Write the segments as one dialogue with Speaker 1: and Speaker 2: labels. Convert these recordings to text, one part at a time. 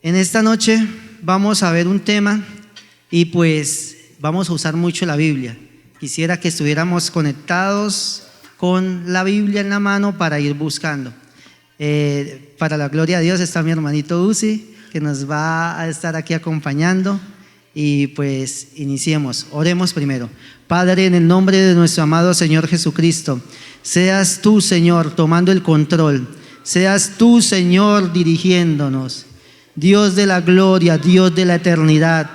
Speaker 1: En esta noche vamos a ver un tema y pues vamos a usar mucho la Biblia. Quisiera que estuviéramos conectados con la Biblia en la mano para ir buscando. Para la gloria de Dios está mi hermanito Uzi, que nos va a estar aquí acompañando. Y pues iniciemos, oremos primero. Padre, en el nombre de nuestro amado Señor Jesucristo, seas tú, Señor, tomando el control, seas tú, Señor, dirigiéndonos. Dios de la gloria, Dios de la eternidad,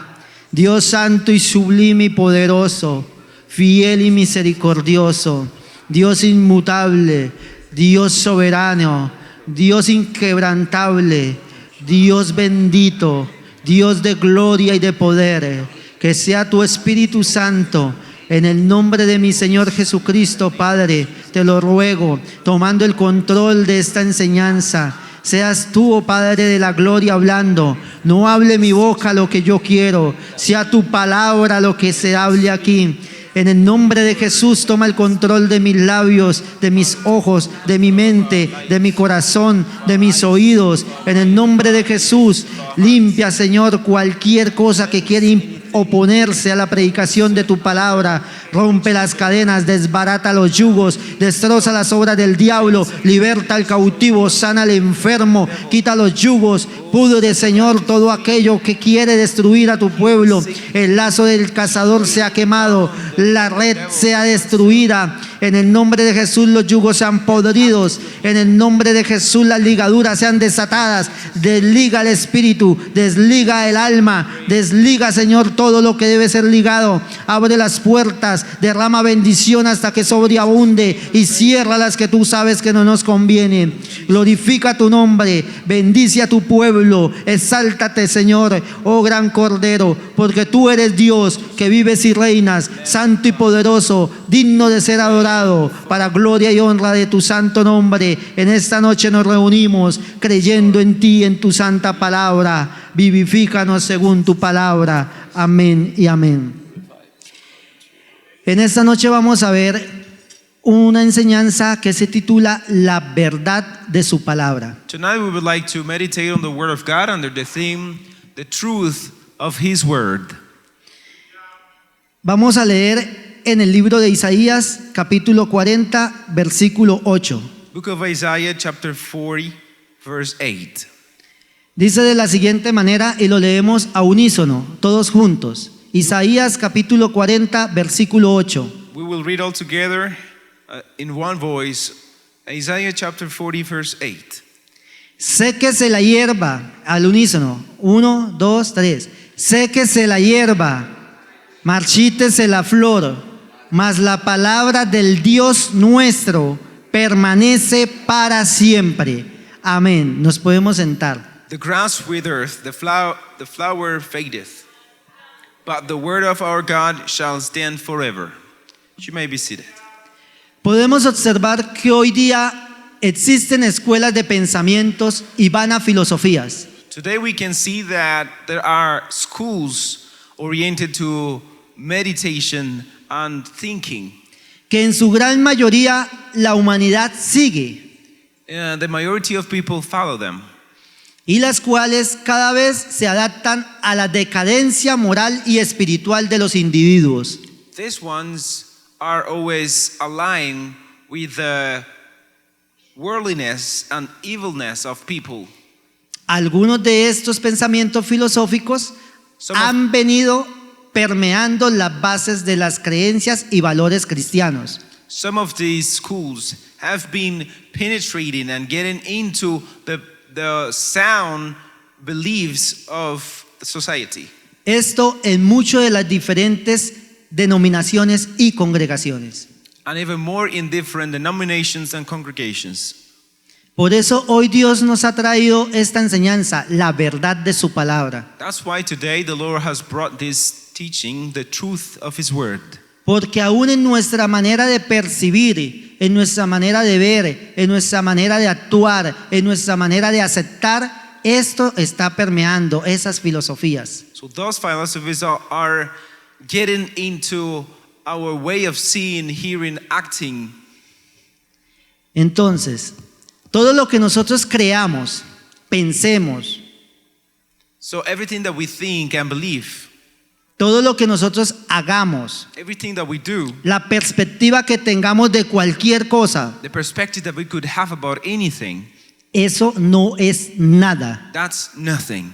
Speaker 1: Dios santo y sublime y poderoso, fiel y misericordioso, Dios inmutable, Dios soberano, Dios inquebrantable, Dios bendito, Dios de gloria y de poder, que sea tu Espíritu Santo, en el nombre de mi Señor Jesucristo, Padre, te lo ruego, tomando el control de esta enseñanza. Seas tú, oh Padre de la gloria, hablando. No hable mi boca lo que yo quiero, sea tu palabra lo que se hable aquí. En el nombre de Jesús, toma el control de mis labios, de mis ojos, de mi mente, de mi corazón, de mis oídos. En el nombre de Jesús, limpia, Señor, cualquier cosa que quiera oponerse a la predicación de tu palabra. Rompe las cadenas, desbarata los yugos, destroza las obras del diablo, liberta al cautivo, sana al enfermo, quita los yugos, pudre, Señor, todo aquello que quiere destruir a tu pueblo. El lazo del cazador sea quemado, la red sea destruida. En el nombre de Jesús los yugos sean podridos. En el nombre de Jesús las ligaduras sean desatadas. Desliga el espíritu, desliga el alma, desliga, Señor, todo lo que debe ser ligado. Abre las puertas, derrama bendición hasta que sobreabunde y cierra las que tú sabes que no nos conviene. Glorifica tu nombre, bendice a tu pueblo, exáltate, Señor, oh gran Cordero, porque tú eres Dios que vives y reinas, santo y poderoso, digno de ser adorado, para gloria y honra de tu santo nombre. En esta noche nos reunimos creyendo en ti, en tu santa palabra. Vivifícanos según tu palabra. Amén y amén. En esta noche vamos a ver una enseñanza que se titula La verdad de su palabra.
Speaker 2: Tonight we would like to meditate on the Word of God under the theme, the truth of His Word.
Speaker 1: Vamos a leer en el libro de Isaías, capítulo 40, versículo 8.
Speaker 2: Book of Isaiah, chapter 40, verse 8.
Speaker 1: Dice de la siguiente manera y lo leemos a unísono, todos juntos. Isaías capítulo 40, versículo 8.
Speaker 2: We will read all together in one voice, Isaiah chapter 40, verse 8.
Speaker 1: Séquese la hierba, al unísono, 1, 2, 3. Séquese la hierba, marchítese la flor, mas la palabra del Dios nuestro permanece para siempre. Amén. Nos podemos sentar.
Speaker 2: The grass withereth, the flower fadeth, but the word of our God shall stand forever. You may be seated.
Speaker 1: Podemos observar que hoy día existen escuelas de pensamientos y vanas filosofías.
Speaker 2: Today we can see that there are schools oriented to meditation and thinking.
Speaker 1: Que en su gran mayoría la humanidad sigue.
Speaker 2: The majority of people follow them.
Speaker 1: Y las cuales cada vez se adaptan a la decadencia moral y espiritual de los individuos.
Speaker 2: These ones are always aligned with the worldliness and evilness of people.
Speaker 1: Algunos de estos pensamientos filosóficos han venido permeando las bases de las creencias y valores cristianos.
Speaker 2: Some of these schools have been penetrating and getting into the sound beliefs of the society.
Speaker 1: Esto en muchas de las diferentes denominaciones y congregaciones.
Speaker 2: And even more in different denominations and congregations.
Speaker 1: Por eso hoy Dios nos ha traído esta enseñanza, la verdad de su palabra.
Speaker 2: That's why today the Lord has brought this teaching, the truth of His Word.
Speaker 1: Porque aún en nuestra manera de percibir, en nuestra manera de ver, en nuestra manera de actuar, en nuestra manera de aceptar, esto está permeando esas filosofías.
Speaker 2: So those philosophies are getting into our way of seeing, hearing, acting.
Speaker 1: Entonces, todo lo que nosotros creamos, pensemos,
Speaker 2: So everything that we think and believe,
Speaker 1: todo lo que nosotros hagamos,
Speaker 2: everything that we do,
Speaker 1: la perspectiva que tengamos de cualquier cosa,
Speaker 2: the perspective that we could have about anything,
Speaker 1: eso no es nada
Speaker 2: that's nothing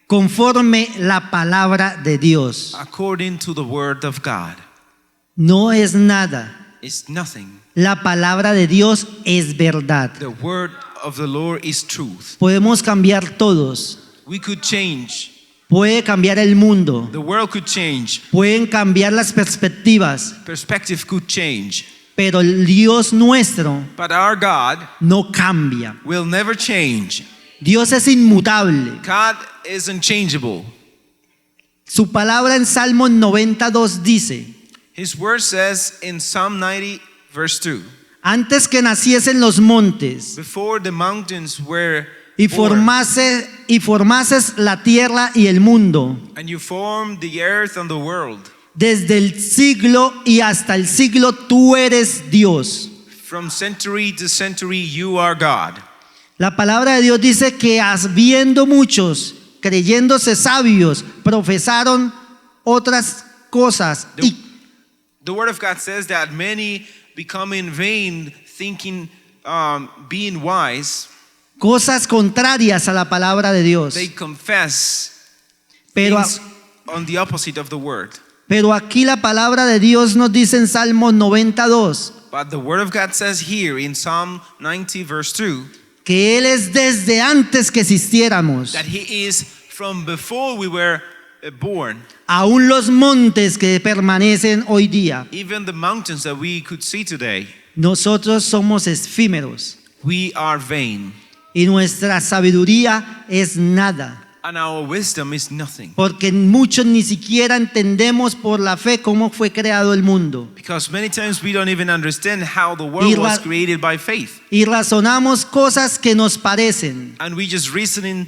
Speaker 1: conforme la palabra de Dios.
Speaker 2: according to the word of God.
Speaker 1: No es nada.
Speaker 2: It's nothing.
Speaker 1: La palabra de Dios es verdad.
Speaker 2: The word of the Lord is truth.
Speaker 1: Podemos cambiar todos.
Speaker 2: We could change.
Speaker 1: Puede cambiar el mundo.
Speaker 2: The world could change.
Speaker 1: Pueden cambiar las perspectivas.
Speaker 2: Perspective could change.
Speaker 1: Pero el Dios nuestro
Speaker 2: But our God
Speaker 1: no cambia.
Speaker 2: will never change.
Speaker 1: Dios es inmutable.
Speaker 2: God is unchangeable.
Speaker 1: Su palabra en Salmo 92 dice:
Speaker 2: His word says in Psalm 90, verse 2,
Speaker 1: antes que naciesen los montes
Speaker 2: before the mountains were
Speaker 1: y
Speaker 2: born,
Speaker 1: formases la tierra y el mundo,
Speaker 2: and you formed the earth and the world,
Speaker 1: desde el siglo y hasta el siglo tú eres Dios.
Speaker 2: from century to century you are God.
Speaker 1: La palabra de Dios dice que habiendo muchos creyéndose sabios profesaron otras cosas y
Speaker 2: The word of God says that many becoming vain, thinking, being wise,
Speaker 1: cosas contrarias a la palabra de Dios.
Speaker 2: they confess
Speaker 1: Pero,
Speaker 2: things on the opposite of the word.
Speaker 1: pero aquí la palabra de Dios nos dice en Salmo 92
Speaker 2: But the word of God says here in Psalm 90, verse 2,
Speaker 1: que Él es desde antes que existiéramos.
Speaker 2: that He is from before we were born.
Speaker 1: Aún los montes que permanecen hoy día,
Speaker 2: Even the mountains that we could see today,
Speaker 1: nosotros somos efímeros
Speaker 2: we are vain,
Speaker 1: y nuestra sabiduría es nada.
Speaker 2: and our wisdom is nothing.
Speaker 1: Porque muchos ni siquiera entendemos por la fe cómo fue creado el mundo.
Speaker 2: Because many times we don't even understand how the world was created by faith.
Speaker 1: Y razonamos cosas que nos parecen.
Speaker 2: And we just reason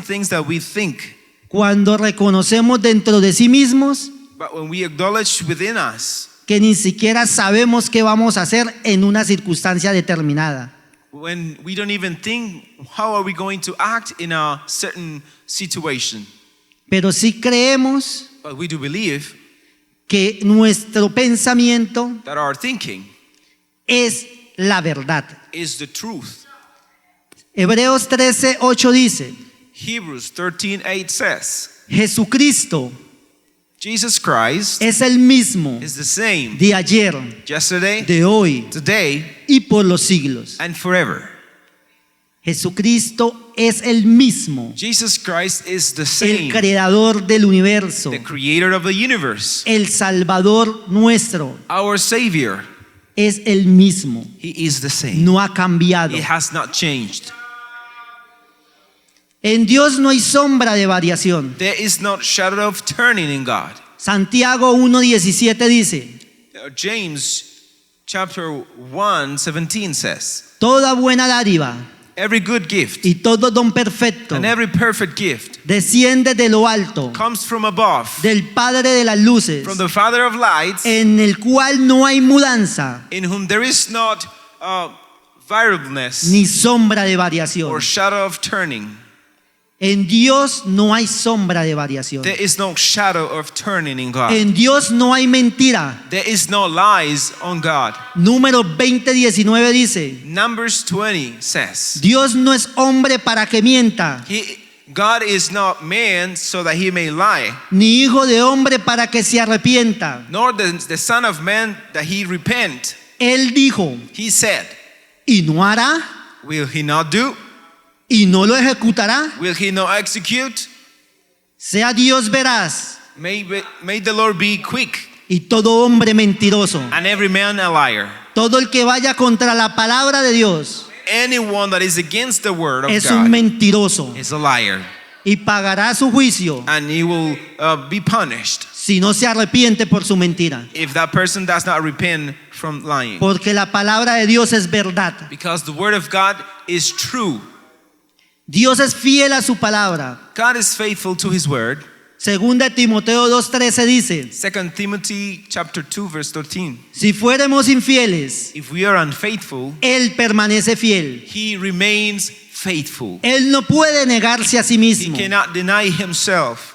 Speaker 2: things that we think.
Speaker 1: Cuando reconocemos dentro de sí mismos
Speaker 2: But when we acknowledge within us,
Speaker 1: que ni siquiera sabemos qué vamos a hacer en una circunstancia determinada.
Speaker 2: when we don't even think how are we going to act in a certain situation.
Speaker 1: Pero sí creemos
Speaker 2: But we do believe
Speaker 1: que nuestro pensamiento
Speaker 2: that our thinking
Speaker 1: es la verdad.
Speaker 2: is the truth.
Speaker 1: Hebreos 13:8 dice:
Speaker 2: Hebrews 13:8 says,
Speaker 1: Jesucristo
Speaker 2: Jesus Christ
Speaker 1: es el mismo
Speaker 2: is the same
Speaker 1: de ayer,
Speaker 2: yesterday,
Speaker 1: de hoy
Speaker 2: today,
Speaker 1: y por los siglos.
Speaker 2: and forever.
Speaker 1: Jesucristo es el mismo,
Speaker 2: Jesus Christ is the
Speaker 1: el
Speaker 2: same,
Speaker 1: creador del universo,
Speaker 2: the creator of the universe,
Speaker 1: el Salvador nuestro,
Speaker 2: our Savior.
Speaker 1: es el mismo,
Speaker 2: He is the same.
Speaker 1: no ha cambiado.
Speaker 2: It has not changed.
Speaker 1: En Dios no hay sombra de variación.
Speaker 2: There is not shadow of turning in God.
Speaker 1: Santiago 1:17 dice:
Speaker 2: James chapter 1:17 says,
Speaker 1: toda buena dádiva
Speaker 2: every good gift
Speaker 1: y todo don perfecto
Speaker 2: and every perfect gift
Speaker 1: desciende de lo alto,
Speaker 2: comes from above,
Speaker 1: del Padre de las luces,
Speaker 2: from the Father of lights,
Speaker 1: en el cual no hay mudanza
Speaker 2: in whom there is not variableness
Speaker 1: ni sombra de variación.
Speaker 2: or shadow of turning.
Speaker 1: En Dios no hay sombra de variación.
Speaker 2: There is no shadow of turning in God.
Speaker 1: En Dios no hay mentira.
Speaker 2: There is no lies on God.
Speaker 1: Número 20:19 dice:
Speaker 2: Numbers 20 says,
Speaker 1: Dios no es hombre para que mienta,
Speaker 2: God is not man so that he may lie,
Speaker 1: ni hijo de hombre para que se arrepienta.
Speaker 2: nor the son of man that he repent.
Speaker 1: Él dijo,
Speaker 2: He said,
Speaker 1: y no hará,
Speaker 2: will he not do?
Speaker 1: y no lo ejecutará.
Speaker 2: Will he not execute?
Speaker 1: Sea Dios veraz
Speaker 2: May the Lord be quick,
Speaker 1: y todo hombre mentiroso.
Speaker 2: and every man a liar.
Speaker 1: Todo el que vaya contra la palabra de Dios
Speaker 2: Anyone that is against the word of
Speaker 1: es un
Speaker 2: God
Speaker 1: mentiroso
Speaker 2: is a liar,
Speaker 1: y pagará su juicio
Speaker 2: and he will be punished
Speaker 1: si no se arrepiente por su mentira.
Speaker 2: if that person does not repent from lying.
Speaker 1: Porque la palabra de Dios es verdad.
Speaker 2: Because the word of God is true.
Speaker 1: Dios es fiel a su palabra.
Speaker 2: God is faithful to his word.
Speaker 1: Segunda Timoteo 2:13 dice:
Speaker 2: 2 Timothy chapter 2 verse 13.
Speaker 1: si fuéramos infieles,
Speaker 2: If we are unfaithful,
Speaker 1: Él permanece fiel,
Speaker 2: he remains faithful.
Speaker 1: Él no puede negarse a sí
Speaker 2: He
Speaker 1: mismo.
Speaker 2: cannot deny himself.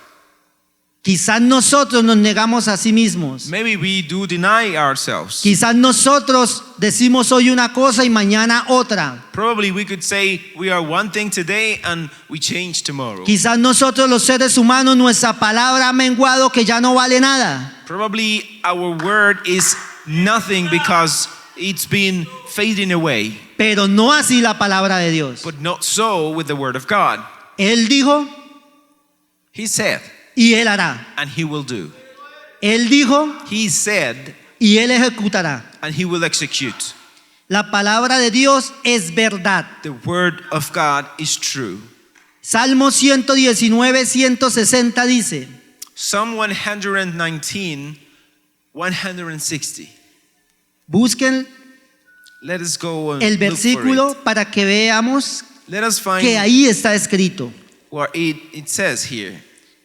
Speaker 1: Quizás nosotros nos negamos a sí mismos.
Speaker 2: Maybe we do deny ourselves.
Speaker 1: Quizás nosotros decimos hoy una cosa y mañana otra.
Speaker 2: Probably we could say we are one thing today and we change tomorrow.
Speaker 1: Quizás nosotros los seres humanos, nuestra palabra ha menguado que ya no vale nada.
Speaker 2: Probably our word is nothing because it's been fading away.
Speaker 1: Pero no así la palabra de Dios.
Speaker 2: But not so with the word of God.
Speaker 1: Él dijo
Speaker 2: He said,
Speaker 1: y Él hará.
Speaker 2: and he will do.
Speaker 1: Él dijo
Speaker 2: He said,
Speaker 1: y Él ejecutará.
Speaker 2: and he will execute.
Speaker 1: La palabra de Dios es verdad.
Speaker 2: The word of God is true.
Speaker 1: Salmo 119, 160 dice:
Speaker 2: Psalm 119, 160.
Speaker 1: busquen
Speaker 2: Let us go and
Speaker 1: el
Speaker 2: look for
Speaker 1: versículo
Speaker 2: it.
Speaker 1: para que veamos
Speaker 2: Let us
Speaker 1: que
Speaker 2: find
Speaker 1: ahí está escrito.
Speaker 2: what it says here.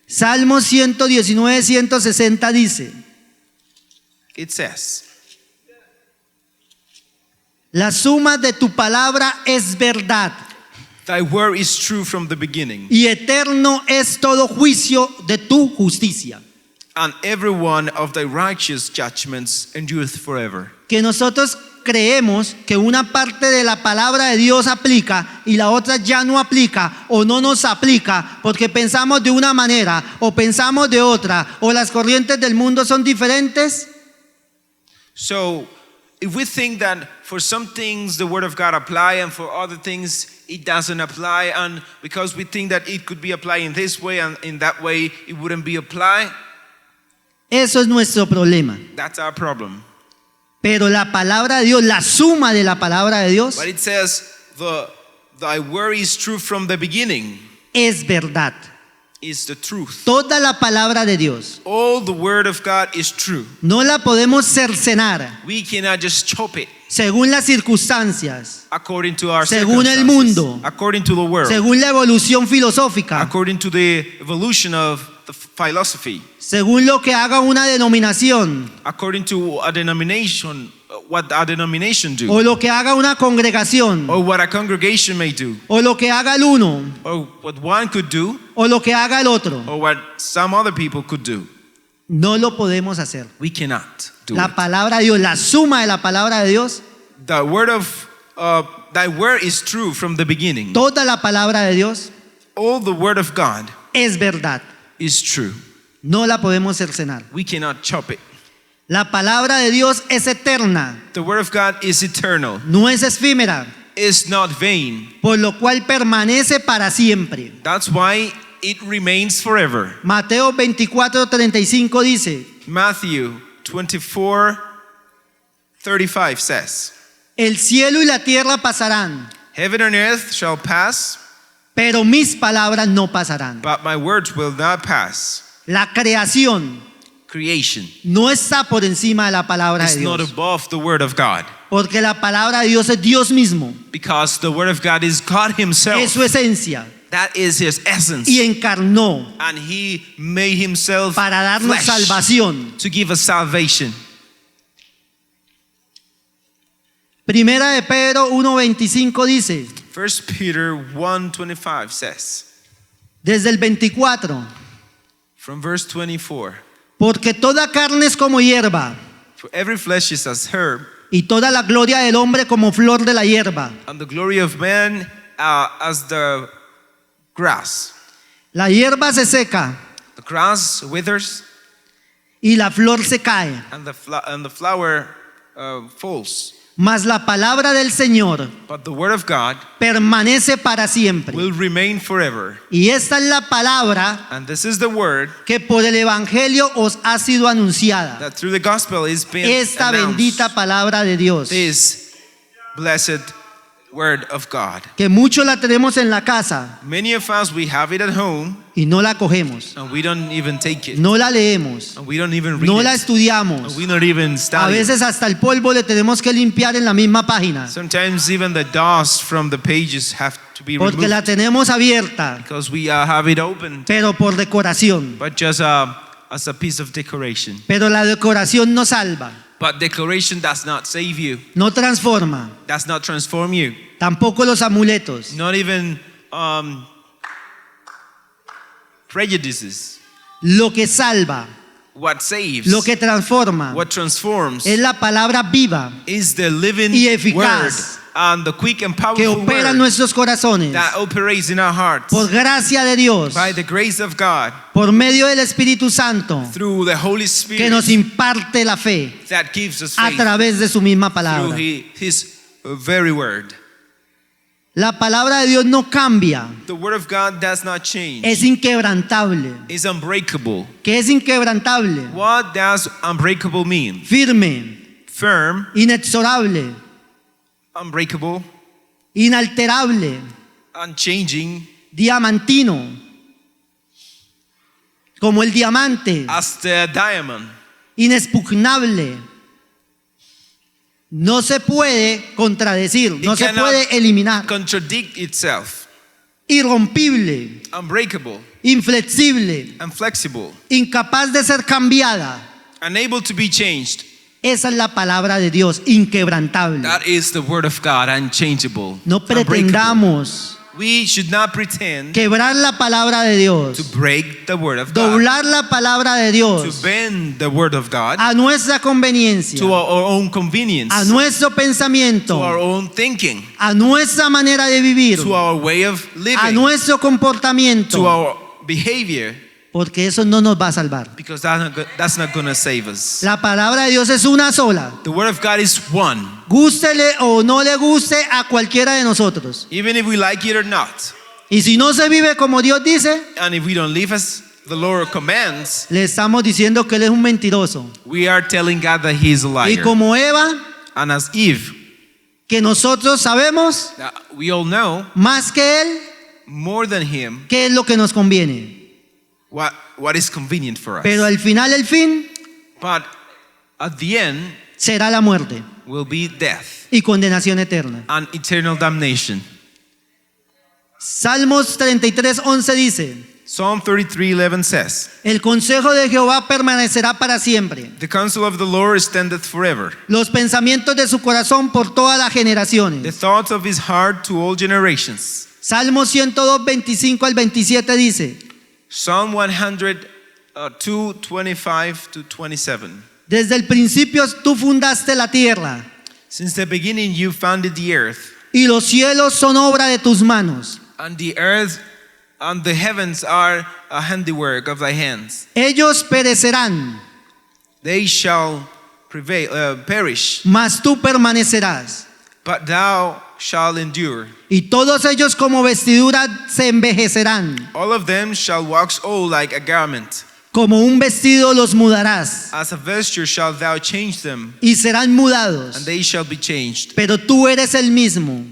Speaker 1: Salmo 119, 160 dice:
Speaker 2: It says,
Speaker 1: la suma de tu palabra es verdad
Speaker 2: thy word is true from the beginning,
Speaker 1: y eterno es todo juicio de tu justicia.
Speaker 2: and every one of thy righteous judgments endureth forever.
Speaker 1: Que nosotros creemos que una parte de la palabra de Dios aplica y la otra ya no aplica o no nos aplica porque pensamos de una manera o pensamos de otra o las corrientes del mundo son diferentes.
Speaker 2: So, if we think that for some things the word of God apply and for other things it doesn't apply, and because we think that it could be applied in this way and in that way it wouldn't be applied,
Speaker 1: Eso es nuestro problema.
Speaker 2: that's our problem.
Speaker 1: Pero la palabra de Dios, la suma de la palabra de Dios
Speaker 2: But it says, thy word is true from the beginning,
Speaker 1: es verdad.
Speaker 2: is the truth.
Speaker 1: Toda la palabra de Dios
Speaker 2: All the word of God is true.
Speaker 1: no la podemos cercenar
Speaker 2: We cannot just chop it
Speaker 1: según las circunstancias,
Speaker 2: according to our
Speaker 1: Según el
Speaker 2: circumstances,
Speaker 1: mundo.
Speaker 2: according to the world,
Speaker 1: según la evolución filosófica,
Speaker 2: according to the evolution of the philosophy,
Speaker 1: según lo que haga una denominación
Speaker 2: according to a denomination, what a denomination do,
Speaker 1: o lo que haga una congregación
Speaker 2: or what a congregation may do,
Speaker 1: o lo que haga el uno
Speaker 2: or what one could do,
Speaker 1: o lo que haga el otro.
Speaker 2: or what some other people could do.
Speaker 1: No lo podemos hacer.
Speaker 2: We cannot do
Speaker 1: La
Speaker 2: it.
Speaker 1: palabra de Dios, la suma de la palabra de Dios,
Speaker 2: The word of thy word is true from the beginning.
Speaker 1: toda la palabra de Dios
Speaker 2: All the word of God
Speaker 1: es verdad.
Speaker 2: is true.
Speaker 1: No la podemos cercenar.
Speaker 2: We cannot chop it.
Speaker 1: La palabra de Dios es eterna,
Speaker 2: The word of God is eternal.
Speaker 1: no es efímera,
Speaker 2: It's not vain.
Speaker 1: por lo cual permanece para siempre.
Speaker 2: That's why it remains forever.
Speaker 1: Mateo 24:35 dice:
Speaker 2: Matthew 24:35 says,
Speaker 1: el cielo y la tierra pasarán,
Speaker 2: heaven and earth shall pass,
Speaker 1: pero mis palabras no pasarán.
Speaker 2: but my words will not pass.
Speaker 1: La creación
Speaker 2: Creation
Speaker 1: no está por encima de la palabra
Speaker 2: is
Speaker 1: de
Speaker 2: not
Speaker 1: Dios,
Speaker 2: above the word of God,
Speaker 1: porque la palabra de Dios es Dios mismo,
Speaker 2: because the word of God is God
Speaker 1: es
Speaker 2: himself.
Speaker 1: su esencia,
Speaker 2: That is his essence.
Speaker 1: y encarnó
Speaker 2: And he made himself
Speaker 1: para darnos
Speaker 2: flesh
Speaker 1: salvación.
Speaker 2: to give us salvation.
Speaker 1: Primera de Pedro 1:25 dice,
Speaker 2: 1 Peter 1:25 says,
Speaker 1: desde el 24,
Speaker 2: from verse 24,
Speaker 1: porque toda carne es como hierba,
Speaker 2: for every flesh is as herb,
Speaker 1: y toda la gloria del hombre como flor de la hierba.
Speaker 2: and the glory of man as the grass.
Speaker 1: La hierba se seca
Speaker 2: The grass withers,
Speaker 1: y la flor se cae,
Speaker 2: and the flower falls.
Speaker 1: mas la palabra del Señor
Speaker 2: But the word of God
Speaker 1: permanece para siempre.
Speaker 2: will remain forever.
Speaker 1: Y esta es la palabra
Speaker 2: And this is the word
Speaker 1: que por el evangelio os ha sido anunciada.
Speaker 2: that through the gospel is being
Speaker 1: Esta
Speaker 2: announced.
Speaker 1: bendita palabra de Dios,
Speaker 2: This blessed word of God.
Speaker 1: que muchos la tenemos en la casa
Speaker 2: Many of us, we have it at home
Speaker 1: y no la cogemos,
Speaker 2: and we don't even take it.
Speaker 1: no la leemos,
Speaker 2: And we don't even read
Speaker 1: no la
Speaker 2: it.
Speaker 1: estudiamos.
Speaker 2: And we don't even
Speaker 1: A
Speaker 2: study it.
Speaker 1: veces hasta el polvo le tenemos que limpiar en la misma página,
Speaker 2: Sometimes even the dust from the pages have to be
Speaker 1: porque
Speaker 2: removed
Speaker 1: la tenemos abierta,
Speaker 2: because we have it open,
Speaker 1: pero por decoración.
Speaker 2: but just as a piece of decoration.
Speaker 1: Pero la decoración no salva.
Speaker 2: But declaration does not save you.
Speaker 1: no transforma,
Speaker 2: Does not transform you.
Speaker 1: tampoco los amuletos.
Speaker 2: Not even prejudices.
Speaker 1: Lo que salva,
Speaker 2: What saves,
Speaker 1: lo que transforma,
Speaker 2: what transforms
Speaker 1: es la palabra viva
Speaker 2: is the living
Speaker 1: y
Speaker 2: word
Speaker 1: eficaz
Speaker 2: and the quick and
Speaker 1: que
Speaker 2: powerful
Speaker 1: opera en
Speaker 2: word
Speaker 1: nuestros corazones.
Speaker 2: that operates in our hearts
Speaker 1: Por gracia de Dios,
Speaker 2: by the grace of God
Speaker 1: por medio del Espíritu Santo,
Speaker 2: through the Holy
Speaker 1: que
Speaker 2: Spirit
Speaker 1: nos imparte la fe
Speaker 2: that gives us
Speaker 1: a
Speaker 2: faith
Speaker 1: través de su misma
Speaker 2: through
Speaker 1: palabra.
Speaker 2: His very word.
Speaker 1: La palabra de Dios no cambia,
Speaker 2: The word of God does not change.
Speaker 1: es inquebrantable.
Speaker 2: It's unbreakable.
Speaker 1: ¿Qué es inquebrantable?
Speaker 2: What does unbreakable mean?
Speaker 1: Firme,
Speaker 2: Firm,
Speaker 1: inexorable,
Speaker 2: unbreakable,
Speaker 1: inalterable,
Speaker 2: unchanging,
Speaker 1: diamantino, como el diamante,
Speaker 2: as the diamond.
Speaker 1: inexpugnable. No se puede contradecir, no se
Speaker 2: cannot
Speaker 1: puede eliminar.
Speaker 2: Contradict itself.
Speaker 1: Irrompible,
Speaker 2: Unbreakable,
Speaker 1: inflexible,
Speaker 2: unflexible,
Speaker 1: incapaz de ser cambiada.
Speaker 2: unable to be changed.
Speaker 1: Esa es la palabra de Dios, inquebrantable.
Speaker 2: That is the word of God, unchangeable.
Speaker 1: No
Speaker 2: unbreakable.
Speaker 1: pretendamos
Speaker 2: We should not pretend
Speaker 1: quebrar la palabra de
Speaker 2: to
Speaker 1: Dios,
Speaker 2: break the word of God,
Speaker 1: doblar la palabra de
Speaker 2: to
Speaker 1: Dios
Speaker 2: bend the word of God
Speaker 1: a nuestra conveniencia,
Speaker 2: to our own convenience,
Speaker 1: a nuestro
Speaker 2: to our
Speaker 1: pensamiento,
Speaker 2: own thinking,
Speaker 1: a nuestra manera de vivir,
Speaker 2: to our way of
Speaker 1: a
Speaker 2: living,
Speaker 1: nuestro
Speaker 2: to
Speaker 1: comportamiento,
Speaker 2: our behavior,
Speaker 1: porque eso no nos va a salvar.
Speaker 2: because that's not going to save us.
Speaker 1: La palabra de Dios es una sola.
Speaker 2: The word of God is one,
Speaker 1: Gústele o no le guste a cualquiera de nosotros.
Speaker 2: even if we like it or not.
Speaker 1: Y si no se vive como Dios dice,
Speaker 2: And if we don't live as the Lord commands,
Speaker 1: le estamos diciendo que Él es un mentiroso.
Speaker 2: we are telling God that He is a
Speaker 1: Y
Speaker 2: liar.
Speaker 1: como Eva,
Speaker 2: And as Eve,
Speaker 1: que nosotros sabemos
Speaker 2: that we all know
Speaker 1: más que Él
Speaker 2: more than Him
Speaker 1: qué es lo que nos conviene.
Speaker 2: what is convenient for us.
Speaker 1: Pero al final, el fin
Speaker 2: But at the end
Speaker 1: será la muerte
Speaker 2: will be death
Speaker 1: y condenación eterna.
Speaker 2: and eternal damnation.
Speaker 1: Salmos 33:11 dice:
Speaker 2: Psalm 33:11 says,
Speaker 1: el consejo de Jehová permanecerá para siempre,
Speaker 2: "The counsel of the Lord standeth forever,
Speaker 1: los pensamientos de su corazón por todas las
Speaker 2: the
Speaker 1: generaciones.
Speaker 2: thoughts of his heart to all generations."
Speaker 1: Salmo 102:25 al 27 dice:
Speaker 2: Psalm 102, 25 to 27.
Speaker 1: desde el principio tú fundaste la tierra,
Speaker 2: Since the beginning you founded the earth,
Speaker 1: y los cielos son obra de tus manos.
Speaker 2: and the earth and the heavens are a handiwork of thy hands.
Speaker 1: Ellos perecerán,
Speaker 2: They shall perish,
Speaker 1: mas tú permanecerás.
Speaker 2: but thou shalt endure.
Speaker 1: Y todos ellos como vestidura se envejecerán,
Speaker 2: All of them shall wax old like a garment.
Speaker 1: como un vestido los mudarás,
Speaker 2: As a vesture shalt thou change them,
Speaker 1: y serán mudados.
Speaker 2: and they shall be changed.
Speaker 1: Pero tú eres el mismo,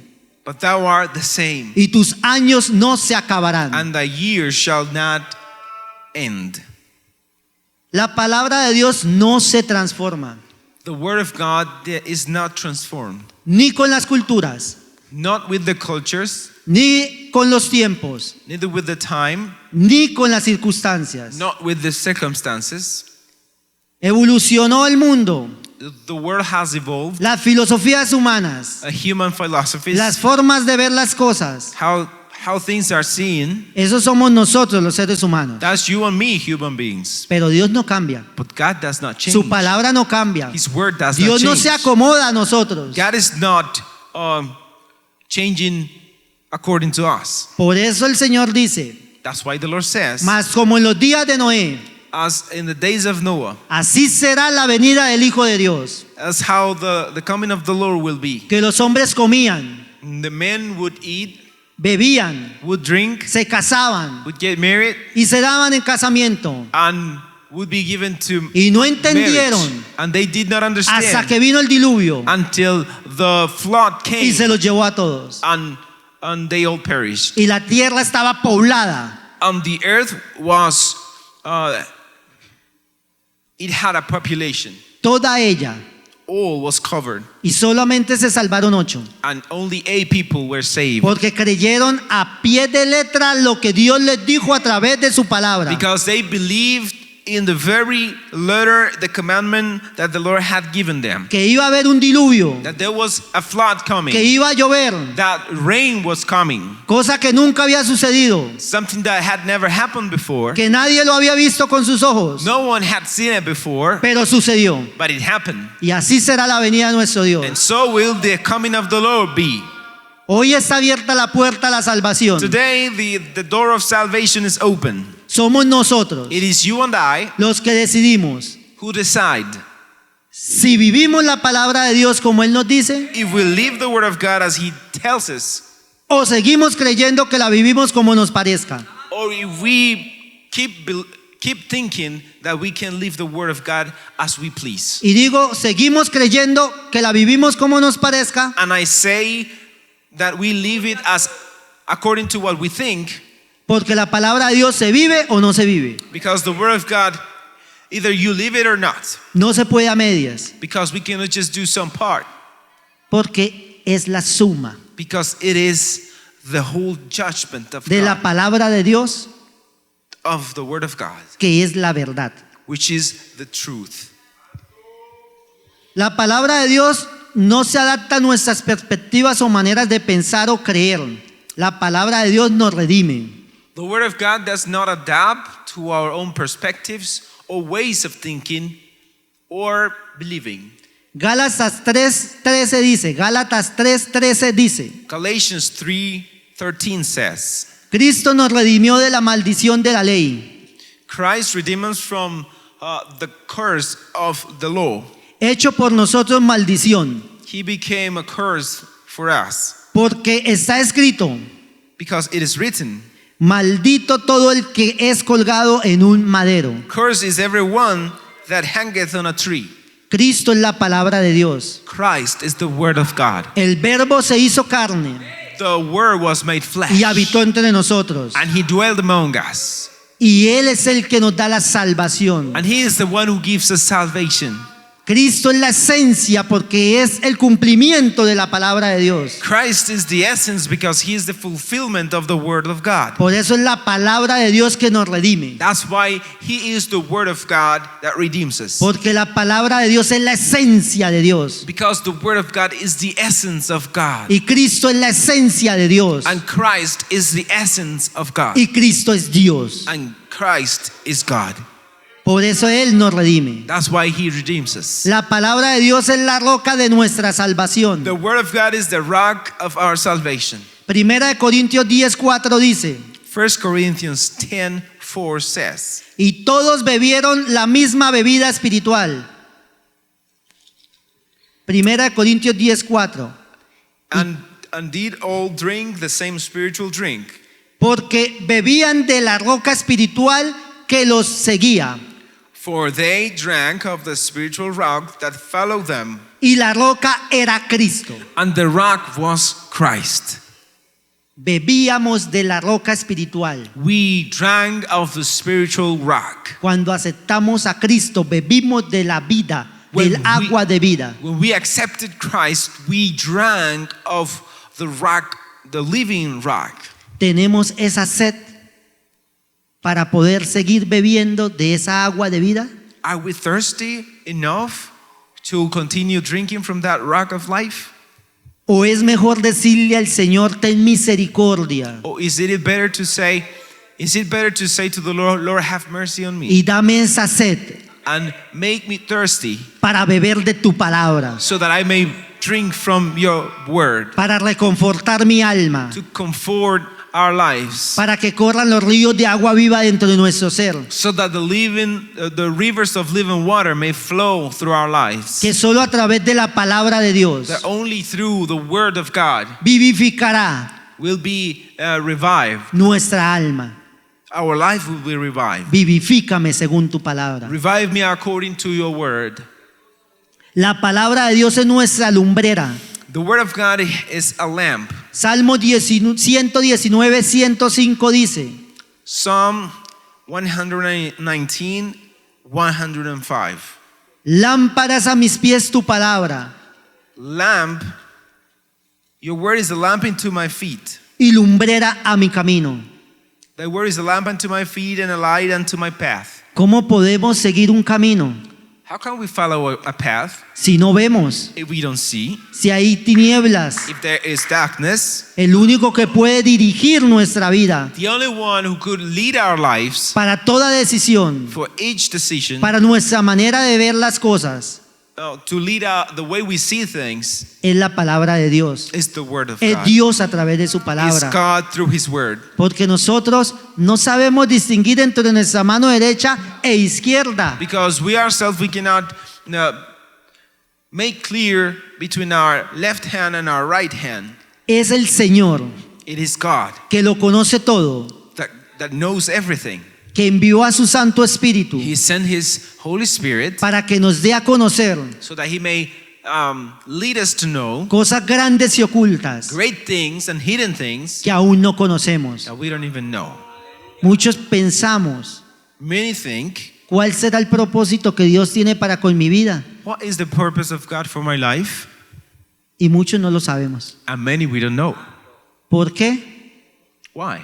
Speaker 2: But thou art the same,
Speaker 1: y tus años no se acabarán.
Speaker 2: and thy years shall not end.
Speaker 1: La palabra de Dios no se transforma,
Speaker 2: The word of God is not transformed,
Speaker 1: ni con las culturas,
Speaker 2: not with the cultures,
Speaker 1: ni con los tiempos,
Speaker 2: neither with the time,
Speaker 1: ni con las circunstancias.
Speaker 2: not with the circumstances.
Speaker 1: Evolucionó el mundo,
Speaker 2: The world has evolved,
Speaker 1: las filosofías humanas,
Speaker 2: human philosophies,
Speaker 1: las formas de ver las cosas.
Speaker 2: how things are seen.
Speaker 1: Eso somos nosotros los seres humanos.
Speaker 2: That's you and me, human beings.
Speaker 1: Pero Dios no cambia.
Speaker 2: But God does not change.
Speaker 1: Su palabra no cambia.
Speaker 2: His word does
Speaker 1: Dios
Speaker 2: not
Speaker 1: no
Speaker 2: change.
Speaker 1: se acomoda a nosotros.
Speaker 2: God is not changing according to us.
Speaker 1: Por eso el Señor dice:
Speaker 2: That's why the Lord says,
Speaker 1: mas como en los días de Noé,
Speaker 2: as in the days of Noah,
Speaker 1: así será la venida del Hijo de Dios.
Speaker 2: as how the coming of the Lord will be.
Speaker 1: Que los hombres comían,
Speaker 2: The men would eat,
Speaker 1: bebían,
Speaker 2: would drink,
Speaker 1: se casaban
Speaker 2: would get married,
Speaker 1: y se daban en casamiento.
Speaker 2: and would be given to
Speaker 1: Y no
Speaker 2: marriage.
Speaker 1: entendieron
Speaker 2: And they did not
Speaker 1: hasta
Speaker 2: understand
Speaker 1: que vino el diluvio
Speaker 2: until the flood came,
Speaker 1: y se los llevó a todos.
Speaker 2: and they all perished.
Speaker 1: Y la tierra estaba poblada.
Speaker 2: And the earth was, it had a population.
Speaker 1: Toda ella.
Speaker 2: All was covered,
Speaker 1: Y solamente se salvaron 8.
Speaker 2: and only 8 people were saved.
Speaker 1: Porque creyeron a pie de letra lo que Dios les dijo a través de su palabra.
Speaker 2: Because they believed in the very letter, the commandment that the Lord had given them.
Speaker 1: que iba a haber un diluvio,
Speaker 2: That there was a flood coming.
Speaker 1: que iba a llover,
Speaker 2: That rain was coming.
Speaker 1: cosa que nunca había sucedido,
Speaker 2: Something that had never happened before.
Speaker 1: que nadie lo había visto con sus ojos,
Speaker 2: No one had seen it before,
Speaker 1: pero sucedió.
Speaker 2: but it happened.
Speaker 1: Y así será la venida de nuestro
Speaker 2: And
Speaker 1: Dios.
Speaker 2: so will the coming of the Lord be.
Speaker 1: Hoy está abierta la puerta a la salvación.
Speaker 2: Today, the door of salvation is open.
Speaker 1: Somos nosotros
Speaker 2: It is you and I
Speaker 1: los que decidimos
Speaker 2: who decide
Speaker 1: si vivimos la palabra de Dios como Él nos dice,
Speaker 2: if we live the word of God as He tells us,
Speaker 1: o seguimos creyendo que la vivimos como nos parezca.
Speaker 2: or if we keep thinking that we can live the word of God as we please.
Speaker 1: Y digo, seguimos creyendo que la vivimos como nos parezca,
Speaker 2: And I say that we live it as according to what we think,
Speaker 1: porque la palabra de Dios se vive o no se vive.
Speaker 2: because the word of God, either you live it or not,
Speaker 1: No se puede a medias,
Speaker 2: because we cannot just do some part,
Speaker 1: porque es la suma
Speaker 2: because it is the whole judgment of
Speaker 1: de la
Speaker 2: God,
Speaker 1: palabra de Dios,
Speaker 2: of the word of God,
Speaker 1: que es la verdad.
Speaker 2: which is the truth.
Speaker 1: La palabra de Dios no se adapta a nuestras perspectivas o maneras de pensar o creer. La palabra de Dios nos redime.
Speaker 2: The word of God does not adapt to our own perspectives or ways of thinking or believing.
Speaker 1: Gálatas 3:13 dice, Gálatas 3:13 dice,
Speaker 2: Galatians 3:13 says,
Speaker 1: Cristo nos redimió de la maldición de la ley,
Speaker 2: Christ redeemed us from the curse of the law.
Speaker 1: hecho por nosotros maldición,
Speaker 2: He became a curse for us,
Speaker 1: porque está escrito,
Speaker 2: because it is written,
Speaker 1: maldito todo el que es colgado en un madero.
Speaker 2: cursed is everyone that hangeth on a tree.
Speaker 1: Cristo es la palabra de Dios.
Speaker 2: Christ is the word of God.
Speaker 1: El verbo se hizo carne
Speaker 2: The word was made flesh,
Speaker 1: y habitó entre nosotros.
Speaker 2: and he dwelled among us.
Speaker 1: Y Él es el que nos da la salvación.
Speaker 2: And he is the one who gives us salvation.
Speaker 1: Cristo es la esencia porque es el cumplimiento de la palabra de Dios.
Speaker 2: Christ is the essence because he is the fulfillment of the word of God.
Speaker 1: Por eso es la palabra de Dios que nos redime.
Speaker 2: That's why he is the word of God that redeems us.
Speaker 1: Porque la palabra de Dios es la esencia de Dios.
Speaker 2: Because the word of God is the essence of God.
Speaker 1: Y Cristo es la esencia de Dios.
Speaker 2: And Christ is the essence of God.
Speaker 1: Y Cristo es Dios.
Speaker 2: And Christ is God.
Speaker 1: Por eso Él nos redime.
Speaker 2: That's why he redeems us.
Speaker 1: La palabra de Dios es la roca de nuestra salvación.
Speaker 2: The word of God is the rock of our salvation.
Speaker 1: Primera de Corintios 10:4 dice,
Speaker 2: 1 Corinthians 10:4 says,
Speaker 1: y todos bebieron la misma bebida espiritual. Primera de Corintios 10:4.
Speaker 2: and did all drink the same spiritual drink,
Speaker 1: Porque bebían de la roca espiritual que los seguía.
Speaker 2: for they drank of the spiritual rock that followed them,
Speaker 1: Y la roca era Cristo.
Speaker 2: and the rock was Christ.
Speaker 1: Bebíamos de la roca espiritual.
Speaker 2: We drank of the spiritual rock.
Speaker 1: Cuando aceptamos a Cristo, bebimos de la vida,
Speaker 2: When
Speaker 1: del agua de vida.
Speaker 2: When we accepted Christ, we drank of the rock, the living rock.
Speaker 1: Tenemos esa sed para poder seguir bebiendo de esa agua de vida.
Speaker 2: Are we thirsty enough to continue drinking from that rock of life?
Speaker 1: ¿O es mejor decirle al Señor, ten misericordia
Speaker 2: Or is it better to say to the Lord, Lord, have mercy on me
Speaker 1: y dame esa sed
Speaker 2: and make me thirsty
Speaker 1: para beber de tu palabra,
Speaker 2: so that I may drink from your word,
Speaker 1: para reconfortar mi alma,
Speaker 2: to comfort our lives,
Speaker 1: para que corran los ríos de agua viva dentro de nuestro ser,
Speaker 2: so that the rivers of living water may flow through our lives,
Speaker 1: que solo a través de la palabra de Dios
Speaker 2: that only through the word of God
Speaker 1: vivificará
Speaker 2: will be revived.
Speaker 1: nuestra alma.
Speaker 2: Our life will be revived.
Speaker 1: Vivifícame según tu palabra.
Speaker 2: Revive me according to your word.
Speaker 1: La palabra de Dios es nuestra lumbrera.
Speaker 2: The word of God is a lamp.
Speaker 1: Salmo 119, 105 dice,
Speaker 2: Psalm 119, 105.
Speaker 1: lámparas a mis pies tu palabra
Speaker 2: Lamp, your word is a lamp into my feet
Speaker 1: y lumbrera a mi camino.
Speaker 2: Thy word is a lamp unto my feet and a light unto my path.
Speaker 1: ¿Cómo podemos seguir un camino
Speaker 2: How can we follow a path
Speaker 1: si no vemos?
Speaker 2: if we don't see?
Speaker 1: Si hay tinieblas,
Speaker 2: If there is darkness,
Speaker 1: el único que puede dirigir nuestra vida
Speaker 2: the only one who could lead our lives
Speaker 1: para toda decisión,
Speaker 2: for each decision,
Speaker 1: para nuestra manera de ver las cosas,
Speaker 2: to lead the way we see things,
Speaker 1: es la palabra de Dios.
Speaker 2: is the word of
Speaker 1: Es
Speaker 2: God.
Speaker 1: Dios a través de su
Speaker 2: It's
Speaker 1: palabra.
Speaker 2: God through His word.
Speaker 1: Porque nosotros no sabemos distinguir entre nuestra mano derecha e izquierda.
Speaker 2: Because we ourselves, we cannot make clear between our left hand and our right hand.
Speaker 1: Es el Señor
Speaker 2: It is God
Speaker 1: que lo conoce todo,
Speaker 2: that knows everything.
Speaker 1: que envió a su Santo Espíritu
Speaker 2: He sent His Holy Spirit
Speaker 1: para que nos dé a conocer
Speaker 2: so that He may lead us to know
Speaker 1: cosas grandes y ocultas
Speaker 2: great things and hidden things
Speaker 1: que aún no conocemos.
Speaker 2: that we don't even know.
Speaker 1: Muchos pensamos,
Speaker 2: Many think,
Speaker 1: ¿cuál será el propósito que Dios tiene para con mi vida?
Speaker 2: what is the purpose of God for my life?
Speaker 1: Y muchos no lo sabemos.
Speaker 2: And many we don't know.
Speaker 1: ¿Por qué?
Speaker 2: Why?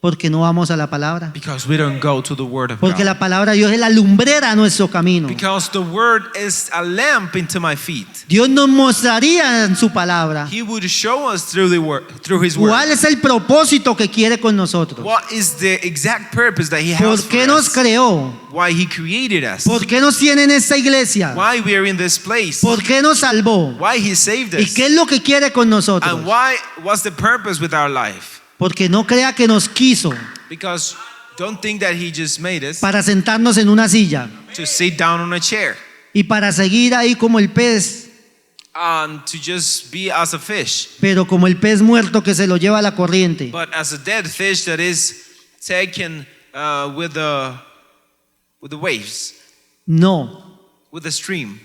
Speaker 1: Porque no vamos a la palabra.
Speaker 2: Because we don't go to the Word of
Speaker 1: Porque
Speaker 2: God.
Speaker 1: la palabra de Dios es la lumbrera a nuestro camino.
Speaker 2: Because the Word is a lamp into my feet.
Speaker 1: Dios nos mostraría en su palabra
Speaker 2: He would show us through the word, through His Word.
Speaker 1: cuál es el propósito que quiere con nosotros.
Speaker 2: What is the exact purpose that He
Speaker 1: ¿Por
Speaker 2: has
Speaker 1: qué
Speaker 2: for
Speaker 1: nos
Speaker 2: us?
Speaker 1: creó?
Speaker 2: Why He created us?
Speaker 1: ¿Por qué nos tiene en esta iglesia?
Speaker 2: Why we are in this place?
Speaker 1: ¿Por qué nos salvó?
Speaker 2: Why He saved
Speaker 1: ¿Y
Speaker 2: us?
Speaker 1: qué es lo que quiere con
Speaker 2: And
Speaker 1: nosotros?
Speaker 2: why? What's the purpose with our life?
Speaker 1: Porque no crea que nos quiso
Speaker 2: Because don't think that He just made us
Speaker 1: para sentarnos en una silla
Speaker 2: to sit down on a chair
Speaker 1: y para seguir ahí como el pez,
Speaker 2: and to just be as a fish,
Speaker 1: pero como el pez muerto que se lo lleva la corriente.
Speaker 2: but as a dead fish that is taken with the waves,
Speaker 1: No,
Speaker 2: with the stream.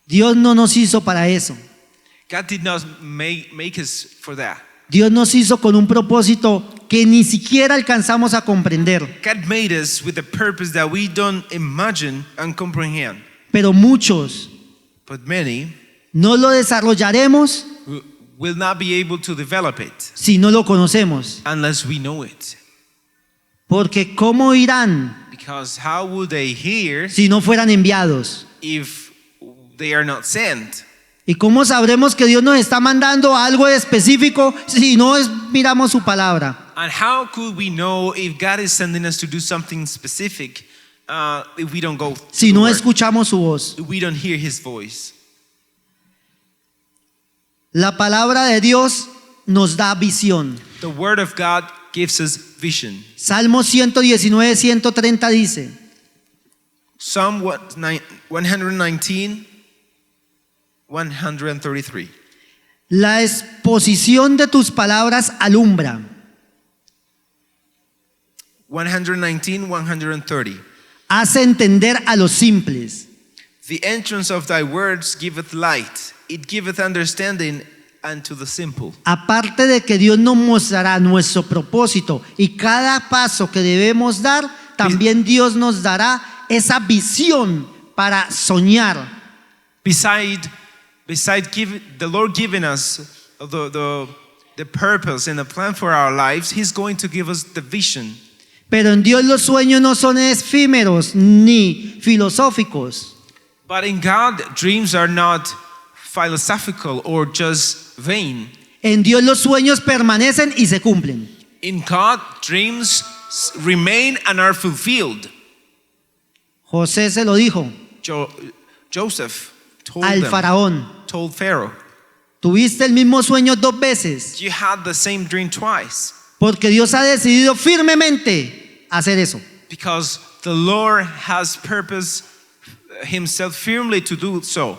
Speaker 1: Dios no nos hizo para eso.
Speaker 2: God did not make us for that.
Speaker 1: Dios nos hizo con un propósito que ni siquiera alcanzamos a comprender.
Speaker 2: God made us with a purpose that we don't imagine and comprehend.
Speaker 1: Pero muchos
Speaker 2: But many
Speaker 1: no lo desarrollaremos
Speaker 2: will not be able to develop it
Speaker 1: si no lo conocemos.
Speaker 2: unless we know it.
Speaker 1: Porque ¿cómo irán
Speaker 2: Because how would they hear
Speaker 1: si no fueran enviados?
Speaker 2: if they are not sent?
Speaker 1: ¿Y cómo sabremos que Dios nos está mandando algo específico si no miramos su palabra?
Speaker 2: And how could we know if God is sending us to do something specific if we don't go
Speaker 1: Si
Speaker 2: to
Speaker 1: no
Speaker 2: the Word,
Speaker 1: escuchamos su voz.
Speaker 2: if we don't hear His voice?
Speaker 1: La palabra de Dios nos da visión.
Speaker 2: The Word of God gives us vision.
Speaker 1: Salmo 119, 130 dice:
Speaker 2: Psalm 119, 133.
Speaker 1: La exposición de tus palabras alumbra.
Speaker 2: 119, 130.
Speaker 1: Hace entender a los simples.
Speaker 2: The entrance of thy words giveth light, it giveth understanding unto the simple.
Speaker 1: Aparte de que Dios nos mostrará nuestro propósito y cada paso que debemos dar, también Dios nos dará esa visión para soñar.
Speaker 2: Beside the Lord giving us the purpose and the plan for our lives, He's going to give us the vision.
Speaker 1: Pero en Dios los sueños no son efímeros ni filosóficos.
Speaker 2: But in God, dreams are not philosophical or just vain.
Speaker 1: En Dios los sueños permanecen y se cumplen.
Speaker 2: In God, dreams remain and are fulfilled.
Speaker 1: José se lo dijo
Speaker 2: Joseph told
Speaker 1: al faraón:
Speaker 2: told Pharaoh,
Speaker 1: tuviste el mismo sueño 2 veces,
Speaker 2: you had the same dream twice.
Speaker 1: porque Dios ha decidido firmemente hacer eso.
Speaker 2: Because the Lord has purposed Himself firmly to do so.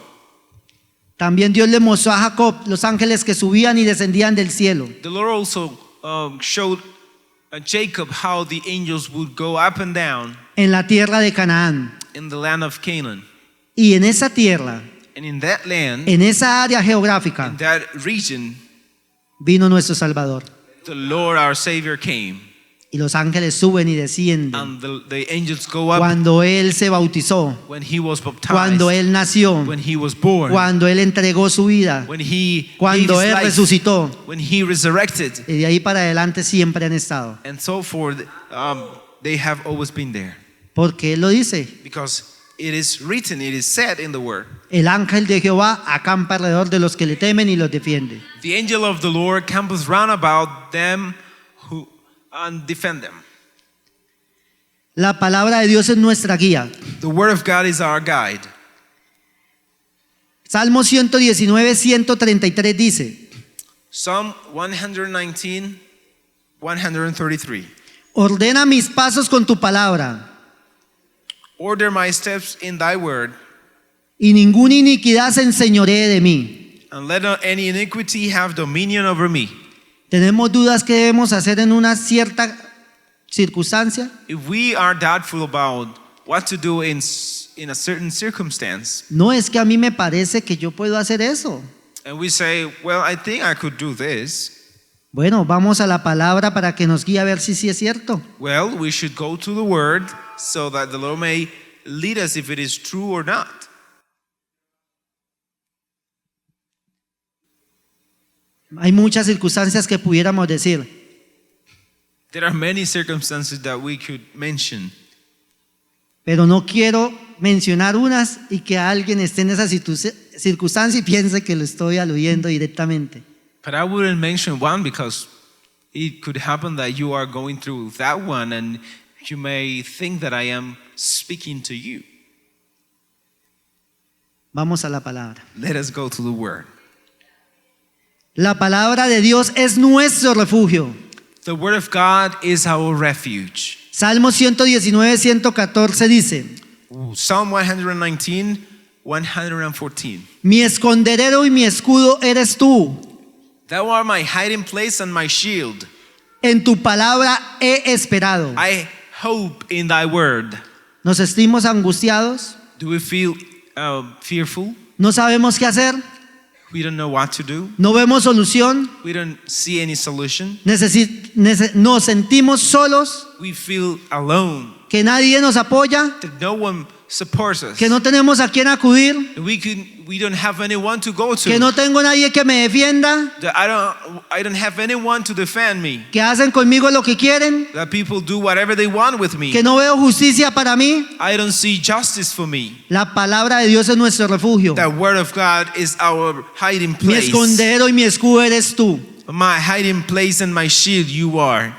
Speaker 1: También Dios le mostró a Jacob los ángeles que subían y descendían del cielo.
Speaker 2: The Lord also showed Jacob how the angels would go up and down
Speaker 1: En la tierra de Canaán.
Speaker 2: in the land of Canaan.
Speaker 1: Y en esa tierra,
Speaker 2: And in that land,
Speaker 1: en esa área geográfica,
Speaker 2: in that region,
Speaker 1: vino nuestro Salvador.
Speaker 2: the Lord our Savior came.
Speaker 1: y los ángeles suben y descienden.
Speaker 2: and the angels go up
Speaker 1: Cuando Él se bautizó,
Speaker 2: when he was baptized,
Speaker 1: cuando Él nació,
Speaker 2: when he was born,
Speaker 1: cuando Él entregó su vida,
Speaker 2: when he gave
Speaker 1: cuando
Speaker 2: his
Speaker 1: Él
Speaker 2: life,
Speaker 1: resucitó.
Speaker 2: when he resurrected,
Speaker 1: Y de ahí para adelante siempre han estado.
Speaker 2: and so forth. They have always been there
Speaker 1: Porque Él lo dice.
Speaker 2: because it is written, it is said in the word.
Speaker 1: El ángel de Jehová acampa alrededor de los que le temen y los defiende.
Speaker 2: The angel of the Lord campeth round about them who and defend them.
Speaker 1: La palabra de Dios es nuestra guía.
Speaker 2: The word of God is our guide.
Speaker 1: Salmo 119, 133 dice:
Speaker 2: Psalm 119, 133.
Speaker 1: Ordena mis pasos con tu palabra,
Speaker 2: Order my steps in thy word,
Speaker 1: y ninguna iniquidad se enseñoree de mí.
Speaker 2: and let not any iniquity have dominion over me.
Speaker 1: ¿Tenemos dudas que debemos hacer en una cierta circunstancia?
Speaker 2: If we are doubtful about what to do in a certain circumstance,
Speaker 1: No es que a mí me parece que yo puedo hacer eso.
Speaker 2: and we say, well, I think I could do this,
Speaker 1: Bueno, vamos a la palabra para que nos guíe a ver si sí es cierto.
Speaker 2: well, we should go to the word so that the Lord may lead us if it is true or not.
Speaker 1: Hay muchas circunstancias que pudiéramos decir,
Speaker 2: There are many circumstances that we could mention,
Speaker 1: pero no quiero mencionar unas y que alguien esté en esa circunstancia y piense que lo estoy aludiendo directamente.
Speaker 2: but I wouldn't mention one because it could happen that you are going through that one and you may think that I am speaking to you.
Speaker 1: Vamos a la palabra.
Speaker 2: Let us go to the word.
Speaker 1: La palabra de Dios es nuestro refugio.
Speaker 2: The word of God is our refuge.
Speaker 1: Salmo 119, 114 dice:
Speaker 2: Psalm 119, 114.
Speaker 1: Mi escondedero y mi escudo eres tú.
Speaker 2: Thou art my hiding place and my shield.
Speaker 1: En tu palabra he esperado.
Speaker 2: I hope in thy word.
Speaker 1: ¿Nos sentimos angustiados?
Speaker 2: Do we feel fearful?
Speaker 1: ¿No sabemos qué hacer?
Speaker 2: We don't know what to do.
Speaker 1: ¿No vemos solución?
Speaker 2: We don't see any solution.
Speaker 1: ¿Nos sentimos solos?
Speaker 2: We feel alone.
Speaker 1: ¿Que nadie nos apoya?
Speaker 2: That no one supports us.
Speaker 1: ¿Que no tenemos a quién acudir?
Speaker 2: We don't have anyone to go to.
Speaker 1: ¿Que no tengo nadie que me defienda?
Speaker 2: That I don't have anyone to defend me.
Speaker 1: ¿Que hacen conmigo lo que quieren?
Speaker 2: That people do whatever they want with me.
Speaker 1: ¿Que no veo justicia para mí?
Speaker 2: I don't see justice for me.
Speaker 1: La palabra de Dios es nuestro refugio.
Speaker 2: The word of God is our hiding
Speaker 1: Mi
Speaker 2: place.
Speaker 1: escondedero y mi escudo eres tú.
Speaker 2: My hiding place and my shield you are.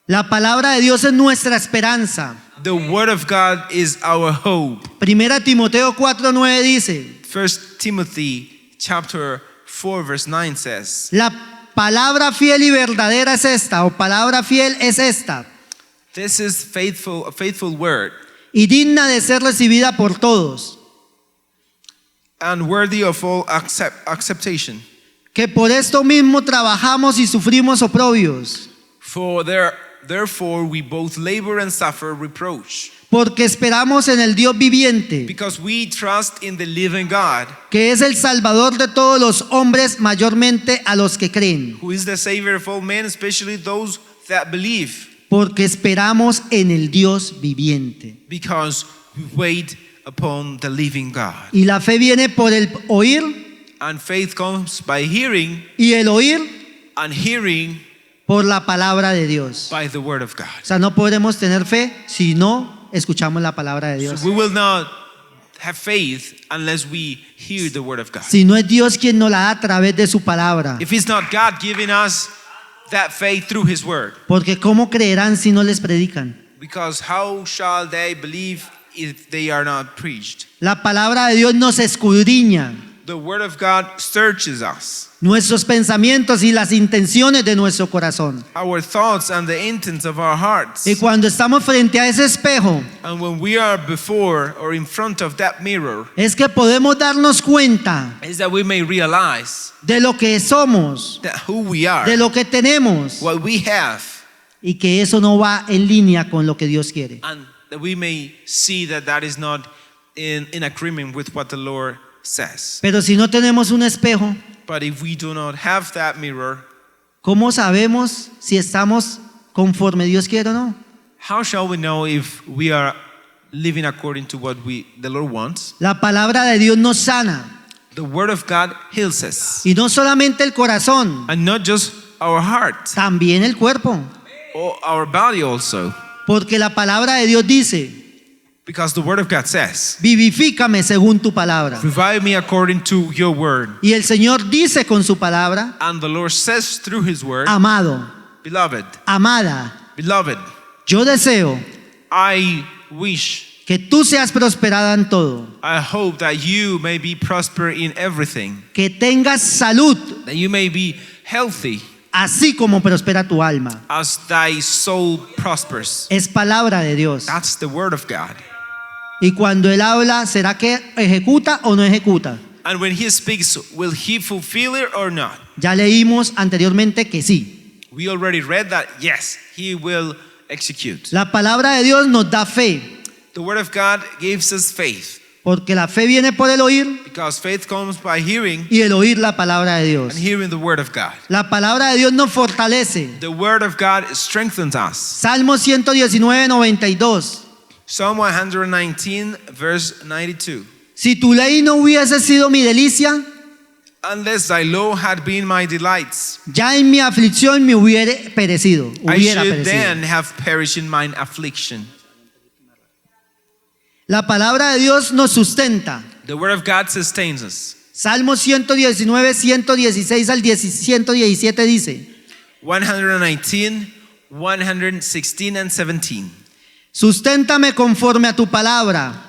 Speaker 1: La palabra de Dios es nuestra esperanza.
Speaker 2: The word of God is our hope.
Speaker 1: Primera Timoteo 4:9 dice:
Speaker 2: 1 Timothy chapter 4 verse 9 says,
Speaker 1: La palabra fiel y verdadera es esta, o palabra fiel es esta,
Speaker 2: this is a faithful word
Speaker 1: y digna de ser recibida por todos,
Speaker 2: and worthy of all acceptation.
Speaker 1: que por esto mismo trabajamos y sufrimos oprobios,
Speaker 2: Therefore we both labor and suffer reproach,
Speaker 1: porque esperamos en el Dios viviente,
Speaker 2: because we trust in the living God,
Speaker 1: que es el Salvador de todos los hombres, mayormente a los que creen,
Speaker 2: who is the Savior of all men, especially those that believe,
Speaker 1: porque esperamos en el Dios viviente.
Speaker 2: because we wait upon the living God.
Speaker 1: Y la fe viene por el oír,
Speaker 2: And faith comes by hearing,
Speaker 1: y el oír
Speaker 2: and hearing
Speaker 1: por la palabra de Dios.
Speaker 2: by the word of God.
Speaker 1: O sea, no podremos tener fe si no escuchamos la palabra de Dios.
Speaker 2: So we will not have faith unless we hear the word of God.
Speaker 1: Si no es Dios quien nos la da a través de su palabra.
Speaker 2: If it's not God giving us that faith through his word,
Speaker 1: Porque ¿cómo creerán si no les predican?
Speaker 2: because how shall they believe if they are not preached?
Speaker 1: La palabra de Dios nos escudriña
Speaker 2: The word of God searches us,
Speaker 1: nuestros pensamientos y las intenciones de nuestro corazón.
Speaker 2: our thoughts and the intents of our hearts.
Speaker 1: Y cuando estamos frente a ese espejo,
Speaker 2: And when we are before or in front of that mirror,
Speaker 1: es que podemos darnos cuenta
Speaker 2: is that we may realize
Speaker 1: de lo que somos,
Speaker 2: that who we are,
Speaker 1: de lo que tenemos,
Speaker 2: what we have,
Speaker 1: y que eso no va en línea con lo que Dios quiere.
Speaker 2: and that we may see that that is not in agreement with what the Lord says.
Speaker 1: Pero si no tenemos un espejo,
Speaker 2: But if we do not have that mirror,
Speaker 1: ¿cómo sabemos si estamos conforme Dios quiere o no?
Speaker 2: How shall we know if we are living according to what the Lord wants?
Speaker 1: La palabra de Dios nos sana.
Speaker 2: The word of God heals us.
Speaker 1: Y no solamente el corazón,
Speaker 2: And not just our heart,
Speaker 1: también el cuerpo.
Speaker 2: or our body also.
Speaker 1: Porque la palabra de Dios dice,
Speaker 2: Because the word of God says,
Speaker 1: vivifícame según tu palabra.
Speaker 2: revive me according to your word.
Speaker 1: Y el Señor dice con su palabra,
Speaker 2: And the Lord says through his word,
Speaker 1: amado,
Speaker 2: beloved,
Speaker 1: amada,
Speaker 2: beloved,
Speaker 1: yo deseo
Speaker 2: I wish,
Speaker 1: que tú seas prosperada en todo,
Speaker 2: I hope that you may be prosper in everything,
Speaker 1: que tengas salud,
Speaker 2: that you may be healthy
Speaker 1: así como prospera tu alma.
Speaker 2: as thy soul prospers.
Speaker 1: Es palabra de Dios.
Speaker 2: That's the word of God.
Speaker 1: Y cuando Él habla, ¿será que ejecuta o no ejecuta?
Speaker 2: And when he speaks, will he fulfill it or not?
Speaker 1: Ya leímos anteriormente que sí.
Speaker 2: We already read that, yes, he will execute.
Speaker 1: La palabra de Dios nos da fe,
Speaker 2: The word of God gives us faith,
Speaker 1: porque la fe viene por el oír
Speaker 2: because faith comes by hearing
Speaker 1: y el oír la palabra de Dios.
Speaker 2: and hearing the word of God.
Speaker 1: La palabra de Dios nos fortalece.
Speaker 2: The word of God strengthens us.
Speaker 1: Salmo 119, 92.
Speaker 2: Psalm 119, verse 92.
Speaker 1: Si tu ley no hubiese sido mi delicia,
Speaker 2: Unless thy law had been my delights,
Speaker 1: ya en mi aflicción me hubiera perecido.
Speaker 2: I
Speaker 1: Hubiera
Speaker 2: should
Speaker 1: perecido.
Speaker 2: then have perished in mine affliction.
Speaker 1: La palabra de Dios nos sustenta.
Speaker 2: The word of God sustains us.
Speaker 1: Salmo 119, 116 al 117 dice,
Speaker 2: 119, 116, and 17.
Speaker 1: susténtame conforme a tu palabra,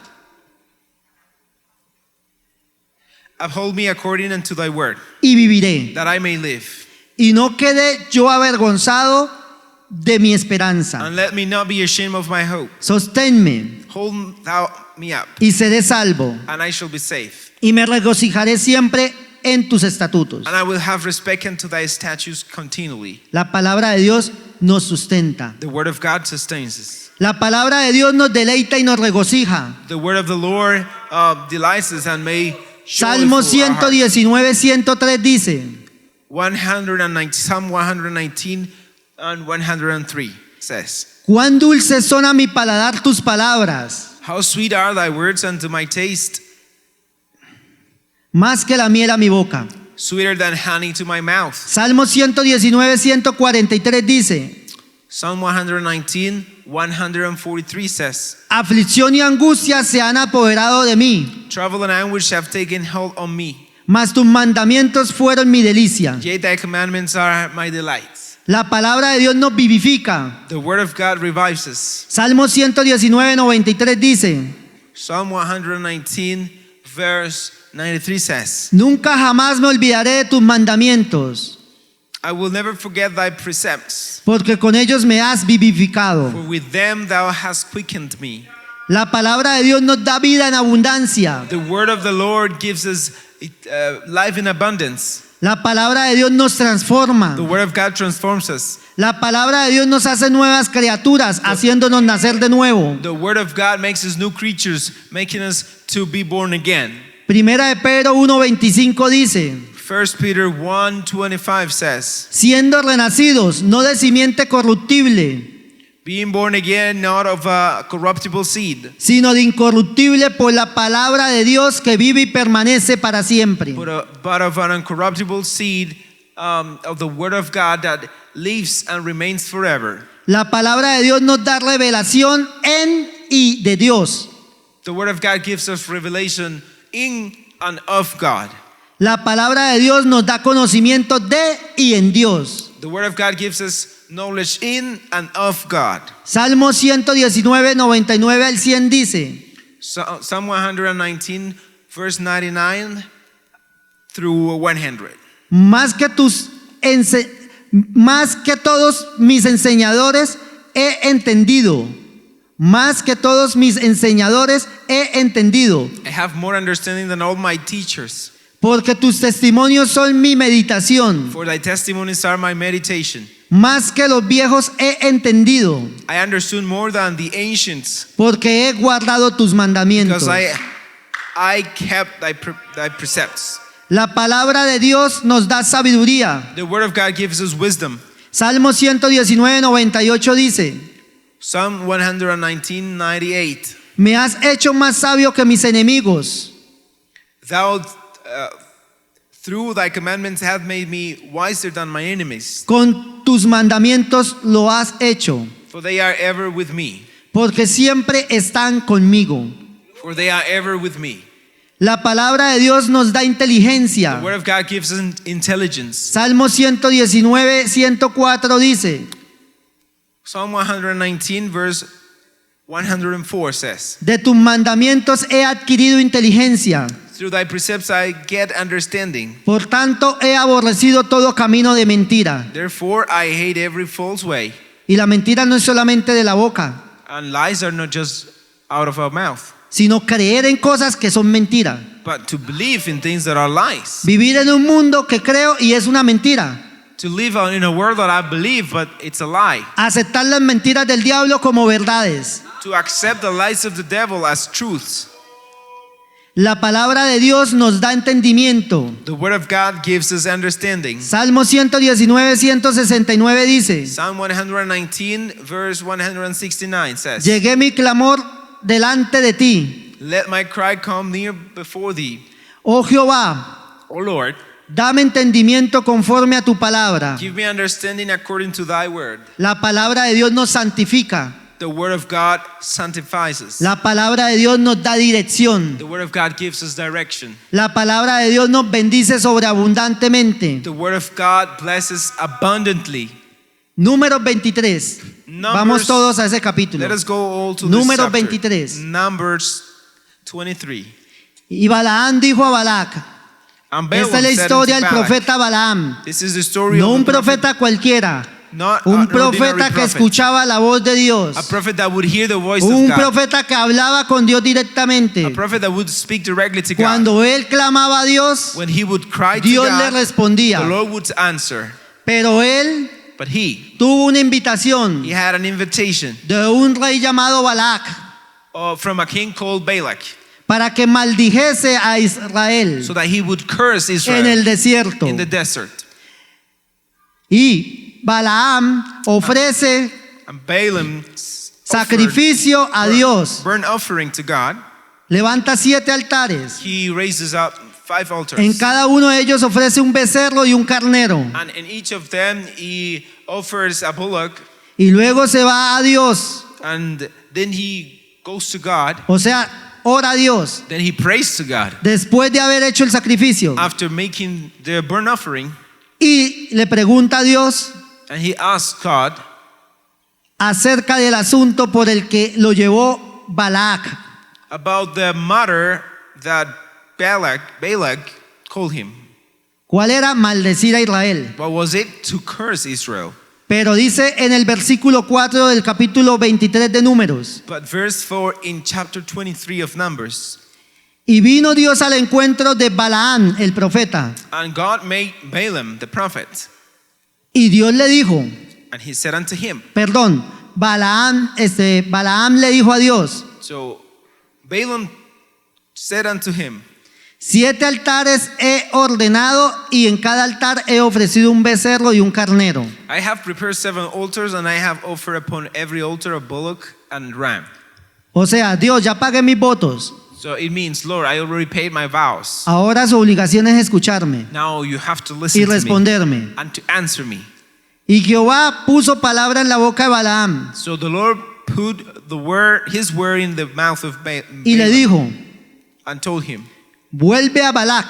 Speaker 2: Uphold me according unto thy word,
Speaker 1: y viviré.
Speaker 2: that I may live.
Speaker 1: Y no quede yo avergonzado de mi esperanza.
Speaker 2: And let me not be ashamed of my hope.
Speaker 1: Sosténme
Speaker 2: Hold thou me up,
Speaker 1: y seré salvo.
Speaker 2: and I shall be safe.
Speaker 1: Y me regocijaré siempre en tus estatutos.
Speaker 2: And I will have respect unto thy statutes continually.
Speaker 1: La palabra de Dios nos sustenta.
Speaker 2: The word of God sustains us.
Speaker 1: La palabra de Dios nos deleita y nos regocija.
Speaker 2: The word of the Lord delights us and may show
Speaker 1: Salmo
Speaker 2: it through our heart.
Speaker 1: 119, 103 dice,
Speaker 2: 119, Psalm 119 and 103 says,
Speaker 1: cuán dulces son a mi paladar tus palabras,
Speaker 2: how sweet are thy words unto my taste,
Speaker 1: más que la miel a mi boca.
Speaker 2: sweeter than honey to my mouth.
Speaker 1: Salmo 119, 143 dice,
Speaker 2: Psalm 119, 143 says,
Speaker 1: aflicción y angustia se han apoderado de mí,
Speaker 2: trouble and anguish have taken hold on me,
Speaker 1: mas tus mandamientos fueron mi delicia.
Speaker 2: yea, thy commandments are my delights.
Speaker 1: La palabra de Dios nos vivifica.
Speaker 2: The word of God revives us.
Speaker 1: Salmo 119, 93 dice,
Speaker 2: Psalm 119, verse 93 says,
Speaker 1: nunca jamás me olvidaré de tus mandamientos,
Speaker 2: I will never forget thy precepts,
Speaker 1: porque con ellos me has vivificado.
Speaker 2: for with them thou hast quickened me.
Speaker 1: La palabra de Dios nos da vida en abundancia.
Speaker 2: The word of the Lord gives us life in abundance.
Speaker 1: La palabra de Dios nos transforma.
Speaker 2: The word of God transforms us.
Speaker 1: La palabra de Dios nos hace nuevas criaturas, haciéndonos nacer de nuevo.
Speaker 2: The word of God makes us new creatures, making us to be born again.
Speaker 1: Primera de Pedro 1:25 dice,
Speaker 2: 1 Peter 1:25 says,
Speaker 1: siendo renacidos, no de simiente corruptible,
Speaker 2: being born again not of a corruptible seed,
Speaker 1: sino de incorruptible por la palabra de Dios que vive y permanece para siempre.
Speaker 2: but of an uncorruptible seed of the word of God that lives and remains forever.
Speaker 1: La palabra de Dios nos da revelación en y de Dios.
Speaker 2: The word of God gives us revelation in and of God.
Speaker 1: La palabra de Dios nos da conocimiento de y en Dios.
Speaker 2: The word of God gives us knowledge in and of God.
Speaker 1: Salmo 119, 99 al 100 dice,
Speaker 2: Psalm 119, verse 99 through 100.
Speaker 1: más que todos mis enseñadores he entendido. Más que todos mis enseñadores he entendido.
Speaker 2: I have more understanding than all my teachers,
Speaker 1: Porque tus testimonios son mi meditación.
Speaker 2: for thy testimonies are my meditation.
Speaker 1: Más que los viejos he entendido.
Speaker 2: I understood more than the ancients,
Speaker 1: Porque he guardado tus mandamientos.
Speaker 2: because I kept thy precepts.
Speaker 1: La palabra de Dios nos da sabiduría.
Speaker 2: The word of God gives us wisdom.
Speaker 1: Salmo 119, 98 dice:
Speaker 2: Psalm 119, 98.
Speaker 1: me has hecho más sabio que mis enemigos.
Speaker 2: Thou, through thy commandments, have made me wiser than my enemies,
Speaker 1: Con tus mandamientos lo has hecho,
Speaker 2: for they are ever with me.
Speaker 1: porque siempre están conmigo.
Speaker 2: For they are ever with me.
Speaker 1: La palabra de Dios nos da
Speaker 2: The
Speaker 1: inteligencia.
Speaker 2: word of God gives us intelligence.
Speaker 1: Salmo 119, 104 dice:
Speaker 2: Psalm 119, verse 104 says,
Speaker 1: de tus mandamientos he adquirido inteligencia,
Speaker 2: through thy precepts I get understanding.
Speaker 1: por tanto he aborrecido todo camino de mentira.
Speaker 2: Therefore I hate every false way.
Speaker 1: Y la mentira no es solamente de la boca,
Speaker 2: And lies are not just out of our mouth,
Speaker 1: sino creer en cosas que son mentira.
Speaker 2: but to believe in things that are lies.
Speaker 1: Vivir en un mundo que creo y es una mentira.
Speaker 2: To live in a world that I believe, but it's a lie.
Speaker 1: Aceptar las mentiras del diablo como verdades.
Speaker 2: To accept the lies of the devil as truths.
Speaker 1: La palabra de Dios nos da entendimiento.
Speaker 2: The word of God gives us understanding.
Speaker 1: Salmo 119, 169 dice:
Speaker 2: Psalm 119, verse 169 says,
Speaker 1: llegué mi clamor delante de ti,
Speaker 2: let my cry come near before thee.
Speaker 1: oh Jehová,
Speaker 2: O Lord,
Speaker 1: dame entendimiento conforme a tu palabra.
Speaker 2: give me understanding according to thy word.
Speaker 1: La palabra de Dios nos santifica.
Speaker 2: The word of God sanctifies us.
Speaker 1: La palabra de Dios nos da dirección.
Speaker 2: The word of God gives us direction.
Speaker 1: La palabra de Dios nos bendice sobreabundantemente.
Speaker 2: The word of God blesses abundantly.
Speaker 1: Números 23.
Speaker 2: Numbers-
Speaker 1: Vamos todos a ese capítulo.
Speaker 2: Let us go all to
Speaker 1: Números
Speaker 2: this chapter.
Speaker 1: 23.
Speaker 2: Numbers 23.
Speaker 1: Y Balaam dijo a Balac.
Speaker 2: And Balaam
Speaker 1: Esta es la
Speaker 2: said
Speaker 1: historia
Speaker 2: unto
Speaker 1: del
Speaker 2: Balak,
Speaker 1: profeta Balaam.
Speaker 2: this is the story
Speaker 1: No
Speaker 2: of
Speaker 1: un
Speaker 2: a prophet,
Speaker 1: profeta cualquiera.
Speaker 2: not
Speaker 1: Un
Speaker 2: an ordinary
Speaker 1: profeta que
Speaker 2: prophet.
Speaker 1: escuchaba la voz de Dios.
Speaker 2: A prophet that would hear the voice
Speaker 1: Un
Speaker 2: of God.
Speaker 1: profeta que hablaba con Dios directamente.
Speaker 2: A prophet that would speak directly to God.
Speaker 1: Cuando él clamaba a Dios,
Speaker 2: When he would cry to
Speaker 1: Dios le
Speaker 2: God,
Speaker 1: respondía.
Speaker 2: the Lord would answer.
Speaker 1: Pero él
Speaker 2: But he
Speaker 1: tuvo una invitación
Speaker 2: had an invitation
Speaker 1: de un rey llamado Balac
Speaker 2: from a king called Balak,
Speaker 1: para que maldijese a Israel
Speaker 2: so that he would curse
Speaker 1: en
Speaker 2: Israel
Speaker 1: el desierto.
Speaker 2: in the desert.
Speaker 1: Y Balaam ofrece
Speaker 2: And Balaam offered
Speaker 1: sacrificio a Dios.
Speaker 2: burnt offering to God.
Speaker 1: Levanta 7 altares.
Speaker 2: He raises up 5 altars.
Speaker 1: En cada uno de ellos ofrece un becerro y un carnero.
Speaker 2: And in each of them he offers a bullock,
Speaker 1: Y luego se va a Dios.
Speaker 2: and then he goes to God.
Speaker 1: O sea, ora a Dios.
Speaker 2: Then he prays to God
Speaker 1: Después de haber hecho el sacrificio.
Speaker 2: after making the burnt offering,
Speaker 1: Y le pregunta a Dios
Speaker 2: and he asks God
Speaker 1: acerca del asunto por el que lo llevó Balac.
Speaker 2: about the matter that Balak called him.
Speaker 1: ¿Cuál era? Maldecir a Israel.
Speaker 2: What was it? To curse Israel.
Speaker 1: Pero dice en el versículo 4 del capítulo 23 de Números:
Speaker 2: But verse 4 in chapter 23 of Numbers,
Speaker 1: y vino Dios al encuentro de Balaam, el profeta,
Speaker 2: and God made Balaam the prophet,
Speaker 1: y Dios le dijo,
Speaker 2: and he said unto him,
Speaker 1: perdón, Balaam le dijo a Dios:
Speaker 2: so Balaam said unto him,
Speaker 1: 7 altares he ordenado y en cada altar he ofrecido un becerro y un carnero.
Speaker 2: I have prepared 7 altars, and I have offered upon every altar a bullock and ram.
Speaker 1: O sea, Dios, ya pagué mis votos.
Speaker 2: So it means, Lord, I already paid my vows.
Speaker 1: Ahora su obligación es escucharme
Speaker 2: Now you have to
Speaker 1: y
Speaker 2: listen to me
Speaker 1: responderme.
Speaker 2: and to answer me.
Speaker 1: Y Jehová puso palabra en la boca de Balaam
Speaker 2: So the Lord put his word in the mouth of Balaam
Speaker 1: y le dijo:
Speaker 2: and told him,
Speaker 1: vuelve a Balac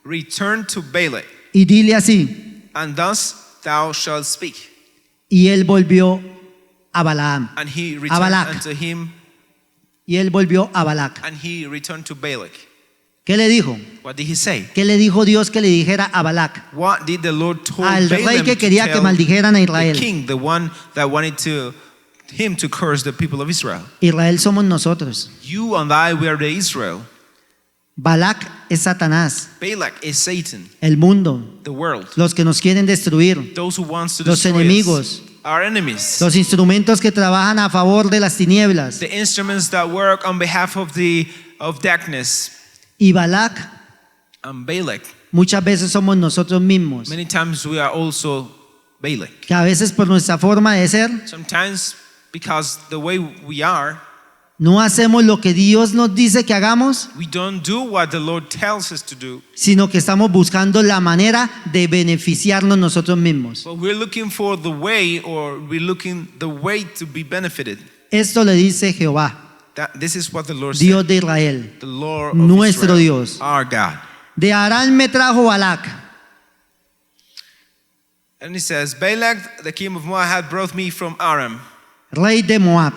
Speaker 2: return to Balak,
Speaker 1: y dile así.
Speaker 2: and thus thou shalt speak.
Speaker 1: Y él volvió a Balaam.
Speaker 2: And he
Speaker 1: A
Speaker 2: returned
Speaker 1: Balac.
Speaker 2: unto him,
Speaker 1: Y él volvió a Balac.
Speaker 2: and he returned to Balak.
Speaker 1: ¿Qué le dijo?
Speaker 2: What did he say?
Speaker 1: ¿Qué le dijo Dios que le dijera a Balac?
Speaker 2: What did the Lord told
Speaker 1: Al rey
Speaker 2: Balaam
Speaker 1: que
Speaker 2: to
Speaker 1: quería que
Speaker 2: tell
Speaker 1: maldijeran a
Speaker 2: the
Speaker 1: Israel.
Speaker 2: king, the one that wanted him to curse the people of Israel?
Speaker 1: Israel somos nosotros.
Speaker 2: You and I, we are the Israel.
Speaker 1: Balac es Satanás,
Speaker 2: Balak is Satan,
Speaker 1: el mundo,
Speaker 2: the world.
Speaker 1: los que nos quieren destruir,
Speaker 2: Those who wants to
Speaker 1: los
Speaker 2: destroy
Speaker 1: enemigos,
Speaker 2: us, our enemies.
Speaker 1: los instrumentos que trabajan a favor de las tinieblas.
Speaker 2: The instruments that work on behalf of darkness.
Speaker 1: Y Balac
Speaker 2: And Balak,
Speaker 1: muchas veces somos nosotros mismos.
Speaker 2: many times we are also Balak.
Speaker 1: que a veces por nuestra forma de ser
Speaker 2: Sometimes, because the way we are,
Speaker 1: no hacemos lo que Dios nos dice que hagamos,
Speaker 2: we don't do what the Lord tells us to do,
Speaker 1: sino que estamos buscando la manera de beneficiarnos nosotros mismos.
Speaker 2: but we're looking for the way, or we're looking the way to be benefited.
Speaker 1: Esto le dice Jehová,
Speaker 2: This is what the Lord
Speaker 1: Dios
Speaker 2: said.
Speaker 1: de Israel.
Speaker 2: The Lord of
Speaker 1: Nuestro
Speaker 2: Israel,
Speaker 1: Dios.
Speaker 2: our God.
Speaker 1: De Aram me trajo Balac,
Speaker 2: And he says, Balak, the king of Moab, had brought me from Aram,
Speaker 1: rey de Moab,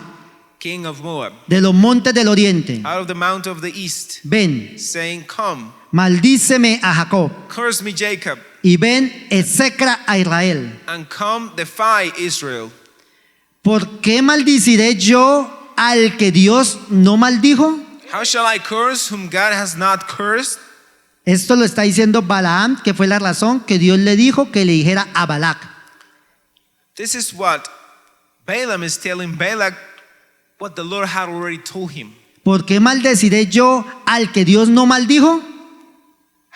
Speaker 2: king of Moab,
Speaker 1: de los montes del oriente.
Speaker 2: out of the mount of the east,
Speaker 1: Ven,
Speaker 2: saying, Come,
Speaker 1: maldíceme a Jacob,
Speaker 2: curse me, Jacob,
Speaker 1: y ven, execra a Israel.
Speaker 2: and come, defy Israel.
Speaker 1: ¿Por qué maldiciré yo al que Dios no maldijo?
Speaker 2: How shall I curse whom God has not cursed?
Speaker 1: Esto lo está diciendo Balaam, que fue la razón que Dios le dijo que le dijera a Balac.
Speaker 2: This is what Balaam is telling Balak, what the Lord had already told him.
Speaker 1: ¿Por qué maldeciré yo al que Dios no maldijo?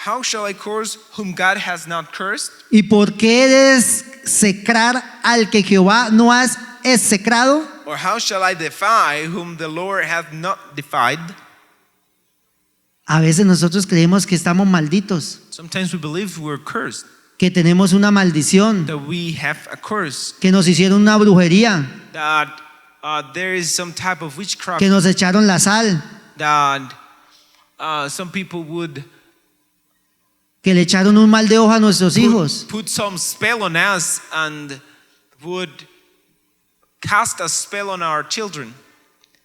Speaker 2: How shall I curse whom God has not cursed?
Speaker 1: ¿Y por qué desecrar al que Jehová no ha execrado?
Speaker 2: Or how shall I defy whom the Lord hath not defied?
Speaker 1: A veces nosotros creemos que estamos malditos,
Speaker 2: Sometimes we believe we're cursed,
Speaker 1: que tenemos una maldición,
Speaker 2: that we have a curse,
Speaker 1: que nos hicieron una brujería,
Speaker 2: that there is some type of witchcraft,
Speaker 1: que nos echaron la sal,
Speaker 2: that some people would
Speaker 1: que le echaron un mal de ojo a nuestros hijos.
Speaker 2: put some spell on us and would cast a spell on our children.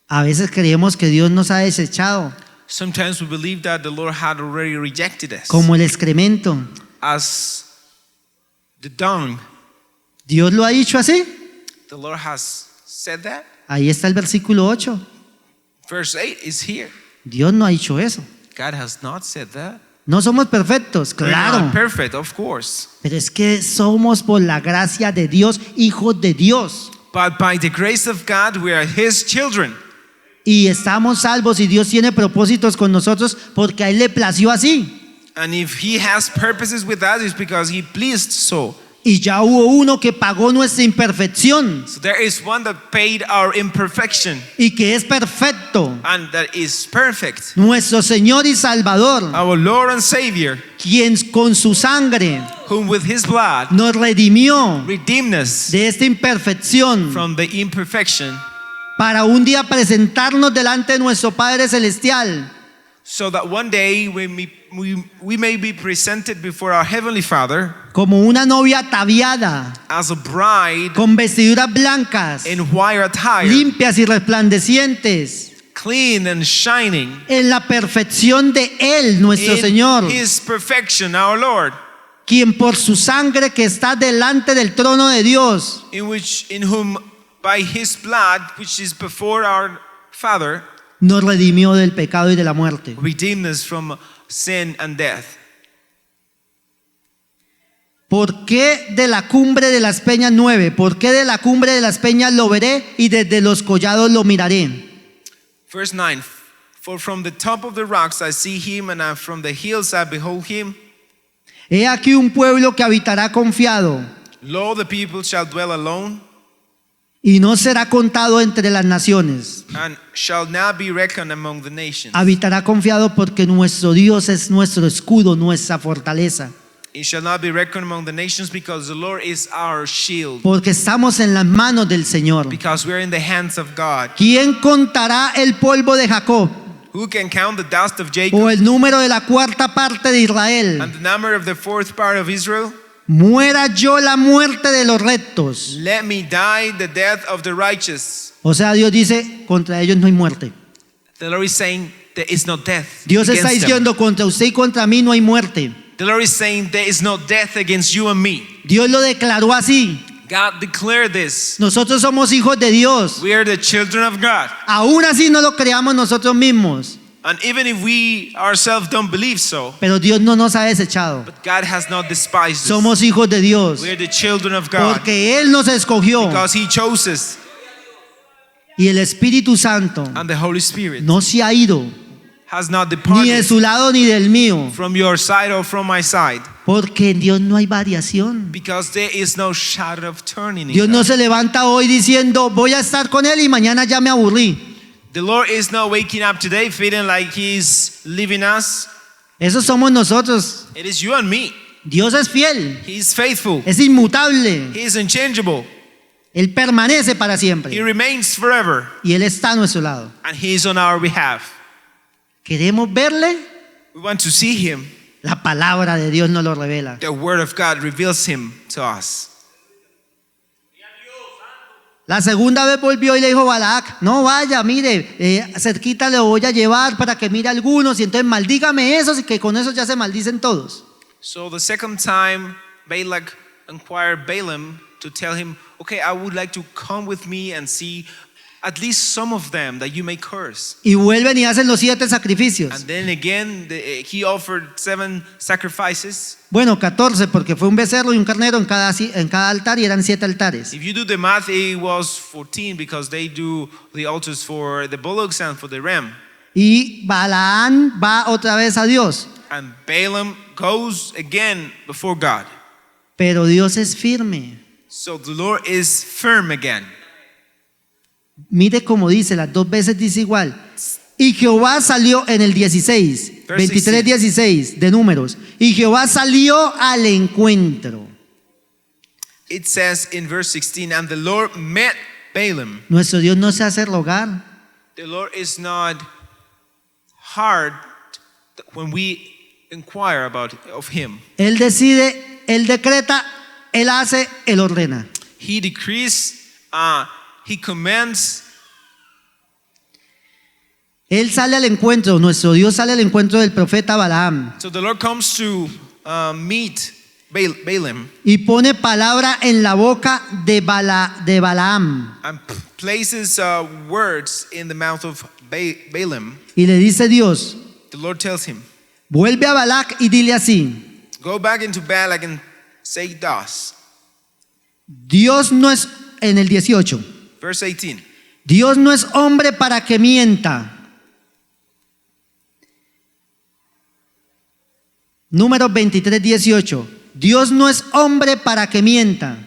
Speaker 1: A veces creemos que Dios nos ha desechado,
Speaker 2: Sometimes we believe that the Lord had already rejected us
Speaker 1: como el excremento.
Speaker 2: as the dung.
Speaker 1: ¿Dios lo ha dicho así?
Speaker 2: The Lord has said that.
Speaker 1: Ahí está el versículo 8.
Speaker 2: Verse 8 is here.
Speaker 1: Dios no ha dicho eso.
Speaker 2: God has not said that.
Speaker 1: No somos perfectos,
Speaker 2: We're
Speaker 1: claro.
Speaker 2: not perfect, of course.
Speaker 1: Pero es que somos por la gracia de Dios, hijos de Dios.
Speaker 2: But by the grace of God, we are His children.
Speaker 1: Y estamos salvos y Dios tiene propósitos con nosotros porque a Él le plació así.
Speaker 2: And if He has purposes with us, it's because He pleased so.
Speaker 1: Y ya hubo uno que pagó nuestra imperfección
Speaker 2: So there is one that paid our imperfection
Speaker 1: y que es perfecto.
Speaker 2: and that is perfect.
Speaker 1: Nuestro Señor y Salvador,
Speaker 2: Our Lord and Savior,
Speaker 1: quien con su sangre
Speaker 2: whom with His blood
Speaker 1: nos redimió
Speaker 2: redeemed us
Speaker 1: de esta imperfección
Speaker 2: from the imperfection,
Speaker 1: para un día presentarnos delante de nuestro Padre Celestial
Speaker 2: so that one day we may be presented before our Heavenly Father
Speaker 1: como una novia ataviada,
Speaker 2: as a bride
Speaker 1: con vestiduras blancas,
Speaker 2: in white attire,
Speaker 1: limpias y resplandecientes,
Speaker 2: clean and shining,
Speaker 1: en la perfección de Él, nuestro
Speaker 2: in
Speaker 1: Señor,
Speaker 2: His perfection, our Lord,
Speaker 1: quien por su sangre que está delante del trono de Dios,
Speaker 2: in whom by His blood, which is before our Father,
Speaker 1: nos redimió del pecado y de la muerte.
Speaker 2: redeemed us from sin and death.
Speaker 1: ¿Por qué de la cumbre de las peñas 9? ¿Por qué de la cumbre de las peñas lo veré y desde los collados lo miraré?
Speaker 2: Verse 9, for from the top of the rocks I see Him, and from the hills I behold Him.
Speaker 1: He aquí un pueblo que habitará confiado
Speaker 2: Lo, the people shall dwell alone,
Speaker 1: y no será contado entre las naciones.
Speaker 2: and shall not be reckoned among the nations.
Speaker 1: Habitará confiado porque nuestro Dios es nuestro escudo, nuestra fortaleza.
Speaker 2: It shall not be reckoned among the nations, because the Lord is our shield,
Speaker 1: Porque estamos en las manos del Señor.
Speaker 2: because we are in the hands of God.
Speaker 1: ¿Quién contará el polvo de Jacob
Speaker 2: Who can count the dust of Jacob
Speaker 1: o el número de la cuarta parte de Israel?
Speaker 2: and the number of the fourth part of Israel?
Speaker 1: Muera yo la muerte de los rectos.
Speaker 2: Let me die the death of the righteous.
Speaker 1: O sea, Dios dice, contra ellos no hay muerte.
Speaker 2: The Lord is saying there is no death
Speaker 1: Dios está
Speaker 2: against them.
Speaker 1: diciendo, contra usted y contra mí no hay muerte.
Speaker 2: The Lord is saying there is no death against you and me.
Speaker 1: Dios lo declaró así.
Speaker 2: God declared this.
Speaker 1: Nosotros somos hijos de Dios.
Speaker 2: We are the children of God.
Speaker 1: Aún así no lo creamos nosotros mismos.
Speaker 2: And even if we ourselves don't believe so,
Speaker 1: Pero Dios no nos ha desechado.
Speaker 2: but God has not despised us.
Speaker 1: Somos hijos de Dios.
Speaker 2: We are the children of God
Speaker 1: Porque Él nos escogió.
Speaker 2: because He chose us,
Speaker 1: Y el Espíritu Santo
Speaker 2: and the Holy Spirit
Speaker 1: no se ha ido.
Speaker 2: has not
Speaker 1: Ni de
Speaker 2: departed
Speaker 1: su lado ni del mío.
Speaker 2: from your side or from my side.
Speaker 1: Porque en Dios no hay variación.
Speaker 2: Because there is no shadow of turning in
Speaker 1: Dios no
Speaker 2: God.
Speaker 1: se levanta hoy diciendo voy a estar con Él y mañana ya me aburrí.
Speaker 2: The Lord is not waking up today feeling like He's leaving us.
Speaker 1: Eso somos nosotros.
Speaker 2: It is you and me.
Speaker 1: Dios es fiel,
Speaker 2: He is faithful.
Speaker 1: es inmutable.
Speaker 2: He is unchangeable.
Speaker 1: Él permanece para
Speaker 2: He
Speaker 1: siempre
Speaker 2: remains forever.
Speaker 1: y Él está a nuestro lado.
Speaker 2: And He is on our behalf.
Speaker 1: ¿Queremos verle?
Speaker 2: We want to see Him.
Speaker 1: La palabra de Dios nos lo revela.
Speaker 2: The Word of God reveals Him to us.
Speaker 1: La segunda vez volvió y le dijo a Balac, no vaya, mire, cerquita le voy a llevar para que mire algunos y entonces maldígame esos y que con eso ya se maldicen todos.
Speaker 2: So the second time, Balak inquired Balaam to tell him, okay, I would like to come with me and see at least some of them that you may curse.
Speaker 1: Y vuelven y hacen los 7 sacrificios.
Speaker 2: And then again, he offered 7 sacrifices.
Speaker 1: Bueno, 14 porque fue un becerro y un carnero en cada altar y eran 7 altares.
Speaker 2: If you do the math, it was 14 because they do the altars for the bullocks and for the ram.
Speaker 1: Y Balaán va otra vez a Dios.
Speaker 2: And Balaam goes again before God.
Speaker 1: Pero Dios es firme.
Speaker 2: So the Lord is firm again.
Speaker 1: Mire cómo dice, las 2 veces dice igual. Y Jehová salió en el 16, 23, 16 de Números. Y Jehová salió al encuentro.
Speaker 2: It says in verse 16, and the Lord met Balaam.
Speaker 1: Nuestro Dios no se hace rogar.
Speaker 2: The Lord is not hard when we inquire of Him.
Speaker 1: Él decide, Él decreta, Él hace, Él ordena.
Speaker 2: He decrees, He commands.
Speaker 1: Él sale al encuentro, nuestro Dios sale al encuentro del profeta Balaam
Speaker 2: So the Lord comes to meet Balaam
Speaker 1: y pone palabra en la boca de Balaam
Speaker 2: and places words in the mouth of Balaam.
Speaker 1: y le dice Dios,
Speaker 2: The Lord tells him,
Speaker 1: vuelve a Balac y dile así,
Speaker 2: go back into Balak and say thus.
Speaker 1: Dios no es, en el 18,
Speaker 2: Verse 18.
Speaker 1: Dios no es hombre para que mienta. Números 23, 18. Dios no es hombre para que mienta.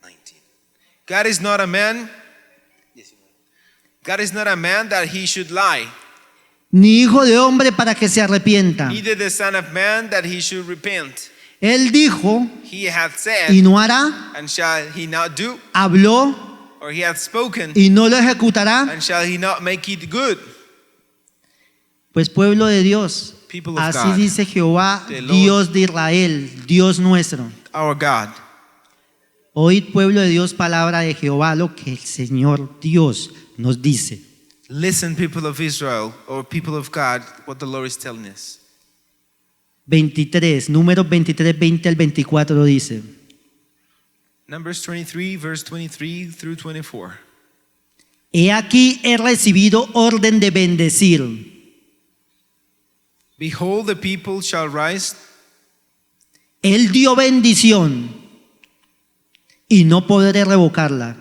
Speaker 2: 19. God is not a man. God is not a man that he should lie,
Speaker 1: Ni hijo de hombre para que se arrepienta.
Speaker 2: neither the son of man that he should repent.
Speaker 1: Él dijo
Speaker 2: He hath said,
Speaker 1: y no hará,
Speaker 2: and shall he not do?
Speaker 1: habló
Speaker 2: Or he hath spoken,
Speaker 1: y no lo ejecutará.
Speaker 2: and shall he not make it good?
Speaker 1: Pues pueblo de Dios,
Speaker 2: People of
Speaker 1: así
Speaker 2: God,
Speaker 1: dice Jehová,
Speaker 2: the Lord,
Speaker 1: Dios de Israel, Dios nuestro.
Speaker 2: our God.
Speaker 1: Oíd pueblo de Dios, palabra de Jehová, lo que el Señor Dios nos dice.
Speaker 2: Listen, people of Israel, or people of God, what the Lord is telling us.
Speaker 1: 23, Números 23, 20 al 24 dice,
Speaker 2: Numbers 23, verse 23 through 24.
Speaker 1: he aquí he recibido orden de bendecir.
Speaker 2: Behold, the people shall rise.
Speaker 1: Él dio bendición y no podré revocarla.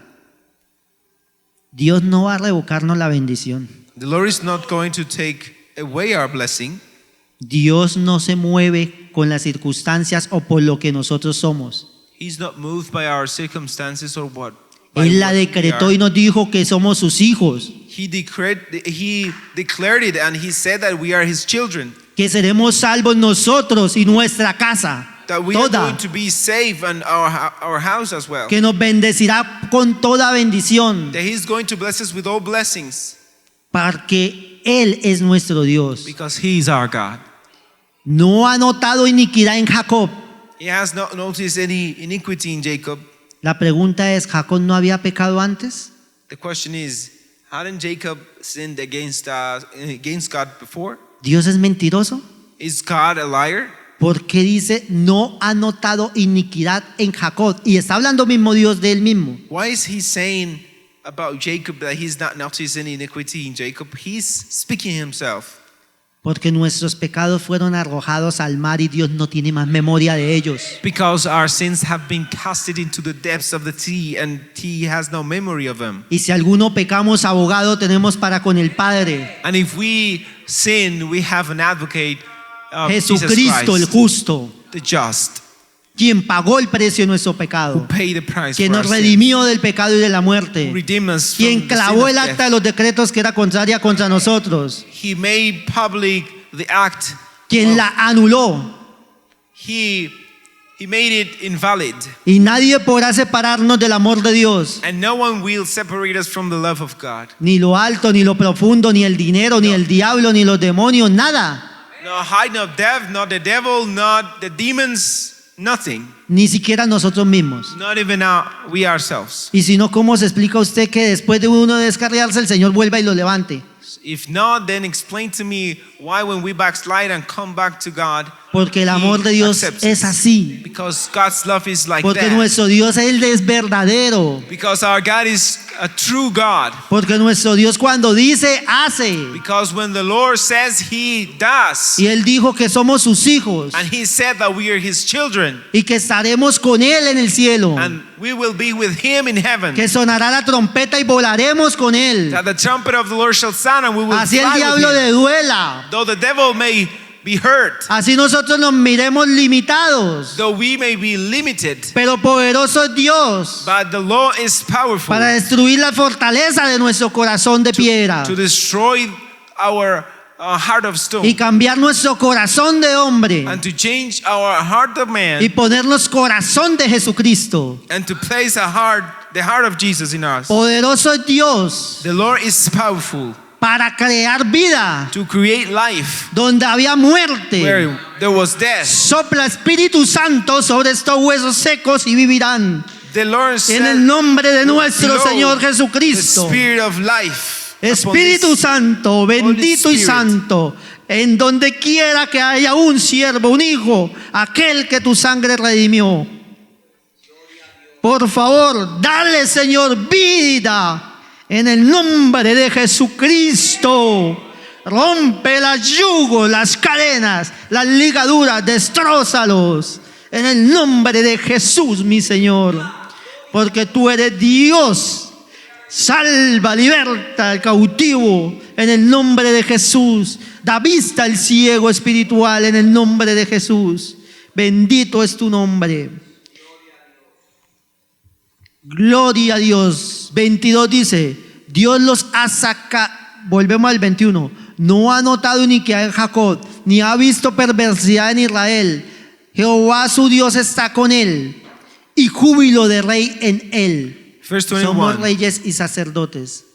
Speaker 1: Dios no va a revocarnos la bendición.
Speaker 2: The Lord is not going to take away our blessing.
Speaker 1: Dios no se mueve con las circunstancias o por lo que nosotros somos.
Speaker 2: He's not moved by our circumstances or what. by
Speaker 1: Él la
Speaker 2: what we
Speaker 1: decretó
Speaker 2: are.
Speaker 1: y nos dijo que somos sus hijos,
Speaker 2: He declared it, and he said that we are his children,
Speaker 1: que seremos salvos nosotros y nuestra casa,
Speaker 2: that we are
Speaker 1: toda,
Speaker 2: going to be saved and our house as well.
Speaker 1: que nos bendecirá con toda bendición,
Speaker 2: That he's going to bless us with all blessings
Speaker 1: porque Él es nuestro Dios.
Speaker 2: because he is our God.
Speaker 1: No ha notado iniquidad en Jacob.
Speaker 2: He has not noticed any iniquity in Jacob.
Speaker 1: La pregunta es, ¿Jacob no había pecado antes?
Speaker 2: The question is, hadn't Jacob sinned against God before?
Speaker 1: ¿Dios es mentiroso?
Speaker 2: Is God a liar?
Speaker 1: Porque dice, no ha notado iniquidad en Jacob. Y está hablando mismo Dios de él mismo.
Speaker 2: Why is he saying about Jacob that he's not noticed any iniquity in Jacob? He's speaking himself.
Speaker 1: Porque nuestros pecados fueron arrojados al mar y Dios no tiene más memoria de ellos.
Speaker 2: Because our sins have been casted into the depths of the sea, and he has no memory of them.
Speaker 1: Y si alguno pecamos, abogado tenemos para con el Padre,
Speaker 2: And if we sin, we have an advocate, Jesus
Speaker 1: Jesucristo el
Speaker 2: Christ,
Speaker 1: justo.
Speaker 2: the just,
Speaker 1: quien pagó el precio de nuestro
Speaker 2: who
Speaker 1: pecado,
Speaker 2: paid the price
Speaker 1: quien
Speaker 2: for
Speaker 1: nos
Speaker 2: our sin,
Speaker 1: redimió del pecado y de la
Speaker 2: who
Speaker 1: muerte,
Speaker 2: redeemed us from
Speaker 1: quien
Speaker 2: the sin
Speaker 1: clavó
Speaker 2: of
Speaker 1: el acta de
Speaker 2: death.
Speaker 1: los decretos que era contraria contra nosotros,
Speaker 2: He made public the act.
Speaker 1: quien la anuló,
Speaker 2: He made it invalid.
Speaker 1: y nadie podrá separarnos del amor de Dios,
Speaker 2: And no one will separate us from the love of God.
Speaker 1: ni lo alto, ni lo profundo, ni el dinero, ni el diablo, ni los demonios, nada,
Speaker 2: No height, not depth, not the devil, not the demons, nothing.
Speaker 1: ni siquiera nosotros mismos.
Speaker 2: Not even we ourselves.
Speaker 1: Y si no, ¿cómo se explica usted que después de uno descarriarse el Señor vuelva y lo levante?
Speaker 2: If not, then explain to me why when we backslide and come back to God,
Speaker 1: Porque el amor de Dios
Speaker 2: accepts
Speaker 1: es
Speaker 2: us.
Speaker 1: así.
Speaker 2: Because God's love is like
Speaker 1: Porque
Speaker 2: that.
Speaker 1: nuestro Dios Él es verdadero.
Speaker 2: Because our God is a true God.
Speaker 1: Porque nuestro Dios cuando dice, hace.
Speaker 2: Because when the Lord says, He does.
Speaker 1: Y Él dijo que somos sus hijos
Speaker 2: And He said that we are His children.
Speaker 1: y que estaremos con Él en el cielo.
Speaker 2: And we will be with Him in heaven.
Speaker 1: Que sonará la trompeta y volaremos con Él.
Speaker 2: That the trumpet of the Lord shall sound and we will
Speaker 1: Así el
Speaker 2: fly
Speaker 1: diablo
Speaker 2: with Him.
Speaker 1: le duela.
Speaker 2: Though the devil may be hurt,
Speaker 1: Así nosotros nos miremos limitados.
Speaker 2: though we may be limited,
Speaker 1: Pero poderoso es Dios
Speaker 2: but the Lord is powerful
Speaker 1: para destruir la fortaleza de nuestro corazón de piedra
Speaker 2: to destroy our heart of stone
Speaker 1: y cambiar nuestro corazón de hombre
Speaker 2: and to change our heart of
Speaker 1: y
Speaker 2: man
Speaker 1: ponernos corazón de Jesucristo.
Speaker 2: and to place the heart of Jesus in us.
Speaker 1: Poderoso es Dios
Speaker 2: The Lord is powerful
Speaker 1: para crear vida
Speaker 2: to create life
Speaker 1: donde había muerte.
Speaker 2: where there was death.
Speaker 1: Sopla Espíritu Santo sobre estos huesos secos y vivirán.
Speaker 2: The Lord
Speaker 1: En el
Speaker 2: said,
Speaker 1: nombre de nuestro
Speaker 2: "Blow
Speaker 1: Señor
Speaker 2: the
Speaker 1: Jesucristo.
Speaker 2: spirit of life upon
Speaker 1: Espíritu
Speaker 2: this."
Speaker 1: Santo, bendito y
Speaker 2: Spirit.
Speaker 1: santo, en donde quiera que haya un siervo, un hijo, aquel que tu sangre redimió. Por favor, dale, Señor, vida en el nombre de Jesucristo. Rompe los yugos, las cadenas, las ligaduras, destrózalos en el nombre de Jesús, mi Señor, porque tú eres Dios. Salva, liberta al cautivo en el nombre de Jesús. Da vista al ciego espiritual en el nombre de Jesús. Bendito es tu nombre. Gloria a Dios. 22 dice, Dios los ha sacado. Volvemos al 21. No ha notado iniquidad en Jacob, ni ha visto perversidad en Israel. Jehová su Dios está con él, y júbilo de rey en él.
Speaker 2: Verse
Speaker 1: Somos
Speaker 2: 21.
Speaker 1: reyes y sacerdotes.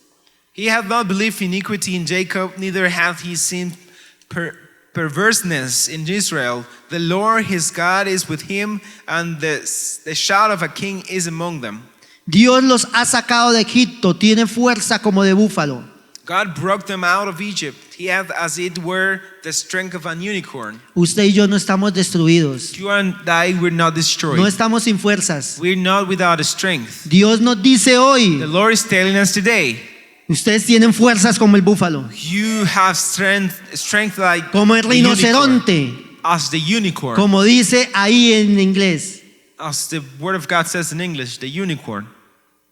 Speaker 2: He hath not believed iniquity in Jacob, neither hath he seen perverseness in Israel. The Lord his God is with him, and the shout of a king is among them.
Speaker 1: Dios los ha sacado de Egipto, tiene fuerza como de búfalo.
Speaker 2: God brought them out of Egypt. He hath, as it were, the strength of an unicorn.
Speaker 1: Usted y yo no estamos destruidos,
Speaker 2: You and I, we're not destroyed.
Speaker 1: no estamos sin fuerzas.
Speaker 2: We're not without strength.
Speaker 1: Dios nos dice
Speaker 2: The
Speaker 1: hoy,
Speaker 2: Lord is telling us today,
Speaker 1: ustedes tienen fuerzas como el búfalo,
Speaker 2: you have strength like
Speaker 1: como el
Speaker 2: the unicorn,
Speaker 1: rinoceronte,
Speaker 2: as the unicorn,
Speaker 1: como dice ahí en inglés.
Speaker 2: as the word of God says in English, the unicorn.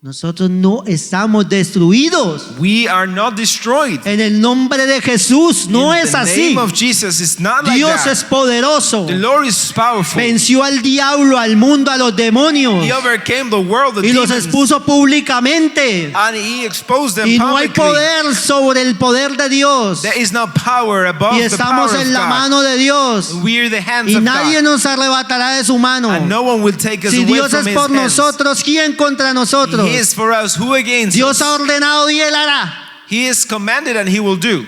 Speaker 1: Nosotros no estamos destruidos.
Speaker 2: We are not destroyed.
Speaker 1: En el nombre de Jesús, no
Speaker 2: In
Speaker 1: es
Speaker 2: the
Speaker 1: así.
Speaker 2: name of Jesus, it's not like
Speaker 1: Dios
Speaker 2: that.
Speaker 1: es poderoso.
Speaker 2: The Lord is powerful.
Speaker 1: Venció al diablo, al mundo, a los demonios
Speaker 2: He overcame the world, the
Speaker 1: y los
Speaker 2: demons,
Speaker 1: expuso públicamente.
Speaker 2: and he exposed them
Speaker 1: Y no hay
Speaker 2: publicly.
Speaker 1: poder sobre el poder de Dios.
Speaker 2: There is no power above
Speaker 1: Y
Speaker 2: the power
Speaker 1: estamos
Speaker 2: of
Speaker 1: en la
Speaker 2: God.
Speaker 1: mano de Dios.
Speaker 2: We are the hands
Speaker 1: Y
Speaker 2: of
Speaker 1: nadie
Speaker 2: God,
Speaker 1: nos arrebatará de su mano.
Speaker 2: and no one will take us
Speaker 1: Si
Speaker 2: away
Speaker 1: Dios
Speaker 2: from
Speaker 1: es
Speaker 2: his
Speaker 1: por
Speaker 2: hands.
Speaker 1: nosotros, ¿quién contra nosotros?
Speaker 2: He is for us. Who against
Speaker 1: Dios ha
Speaker 2: us?
Speaker 1: ordenado y Él hará.
Speaker 2: He is commanded, and he will do.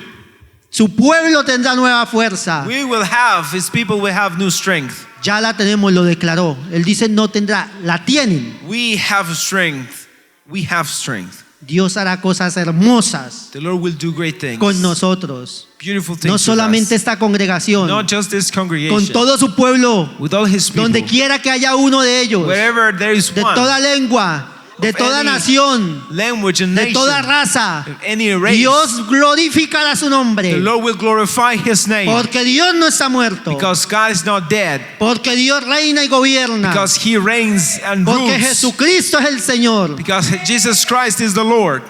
Speaker 1: Su pueblo tendrá nueva fuerza.
Speaker 2: We will have, his people will have new strength.
Speaker 1: Ya la tenemos, lo declaró. Él dice no tendrá, la tienen.
Speaker 2: We have strength. We have strength.
Speaker 1: Dios hará cosas hermosas
Speaker 2: The Lord will do great things.
Speaker 1: con nosotros.
Speaker 2: Beautiful things
Speaker 1: No
Speaker 2: with
Speaker 1: solamente
Speaker 2: us.
Speaker 1: esta congregación,
Speaker 2: Not just this congregation.
Speaker 1: con todo su pueblo,
Speaker 2: With all his people.
Speaker 1: donde quiera que haya uno de ellos,
Speaker 2: Wherever there is
Speaker 1: de
Speaker 2: one.
Speaker 1: toda lengua, de
Speaker 2: of
Speaker 1: toda
Speaker 2: any
Speaker 1: nación,
Speaker 2: language and
Speaker 1: de
Speaker 2: nation.
Speaker 1: toda raza,
Speaker 2: Of any race.
Speaker 1: Dios glorificará su
Speaker 2: The
Speaker 1: nombre,
Speaker 2: Lord will glorify his name.
Speaker 1: porque Dios no está muerto,
Speaker 2: Because God is not dead.
Speaker 1: porque Dios reina y gobierna,
Speaker 2: Because he reigns and
Speaker 1: porque
Speaker 2: rules.
Speaker 1: Jesucristo es el Señor.
Speaker 2: Because Jesus Christ is the Lord.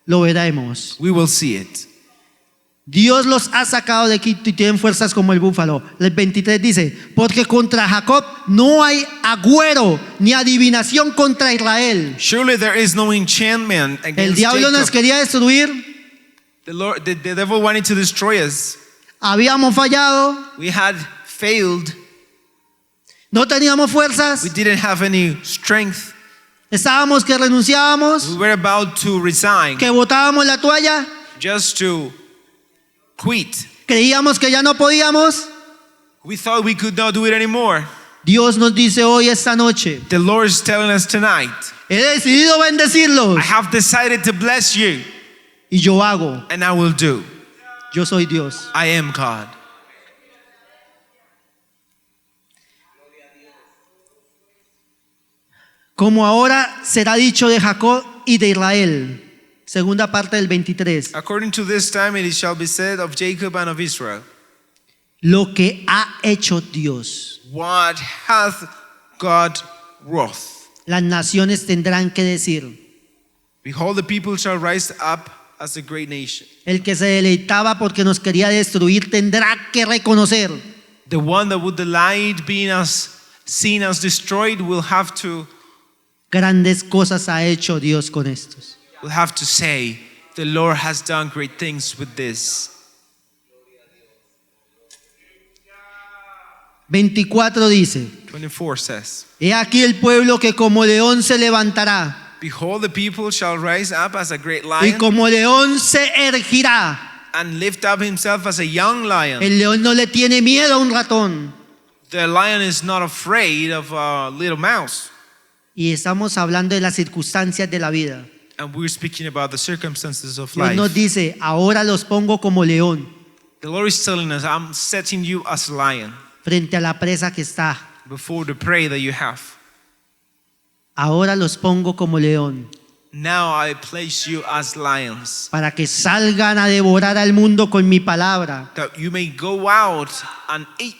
Speaker 1: Lo veremos.
Speaker 2: We will see it.
Speaker 1: Dios los ha sacado de Egipto y tienen fuerzas como el búfalo. El 23 dice, porque contra Jacob no hay agüero ni adivinación contra Israel.
Speaker 2: Surely there is no enchantment
Speaker 1: El
Speaker 2: against
Speaker 1: diablo nos
Speaker 2: Jacob.
Speaker 1: quería destruir,
Speaker 2: The devil wanted to destroy us.
Speaker 1: habíamos fallado,
Speaker 2: We had failed.
Speaker 1: no teníamos fuerzas,
Speaker 2: We didn't have any strength.
Speaker 1: estábamos que renunciábamos,
Speaker 2: We were about to resign,
Speaker 1: que botábamos la toalla,
Speaker 2: just to quit.
Speaker 1: creíamos que ya no podíamos.
Speaker 2: We thought we could not do it anymore.
Speaker 1: Dios nos dice hoy, esta noche,
Speaker 2: The Lord is telling us tonight,
Speaker 1: he decidido bendecirlos
Speaker 2: I have decided to bless you,
Speaker 1: y yo hago,
Speaker 2: and I will do.
Speaker 1: yo soy Dios.
Speaker 2: I am God.
Speaker 1: Como ahora será dicho de Jacob y de Israel. Segunda parte del 23.
Speaker 2: According to this time, it shall be said of Jacob and of Israel,
Speaker 1: Lo que ha hecho Dios.
Speaker 2: what hath God wrought?
Speaker 1: Las naciones tendrán que decir.
Speaker 2: Behold, the people shall rise up as a great nation.
Speaker 1: El que se deleitaba porque nos quería destruir tendrá que reconocer.
Speaker 2: The one that would delight being seen as destroyed will have to
Speaker 1: Grandes cosas ha hecho Dios con estos.
Speaker 2: say, the Lord has done great things with this.
Speaker 1: 24 dice.
Speaker 2: 24 says,
Speaker 1: He aquí el pueblo que como león se levantará
Speaker 2: behold, the people shall rise up as a great
Speaker 1: y
Speaker 2: lion
Speaker 1: como león se ergirá.
Speaker 2: and lift up himself as a young lion.
Speaker 1: El león no le tiene miedo a un ratón.
Speaker 2: The lion is not afraid of a little mouse.
Speaker 1: Y estamos hablando de las circunstancias de la vida.
Speaker 2: And we're speaking about the circumstances of
Speaker 1: Dios nos
Speaker 2: life.
Speaker 1: dice, ahora los pongo como león
Speaker 2: The Lord is telling us, I'm setting you as a lion
Speaker 1: frente a la presa que está.
Speaker 2: before the prey that you have.
Speaker 1: Ahora los pongo como león
Speaker 2: Now I place you as lions,
Speaker 1: para que salgan a devorar al mundo con mi palabra,
Speaker 2: that you may go out and eat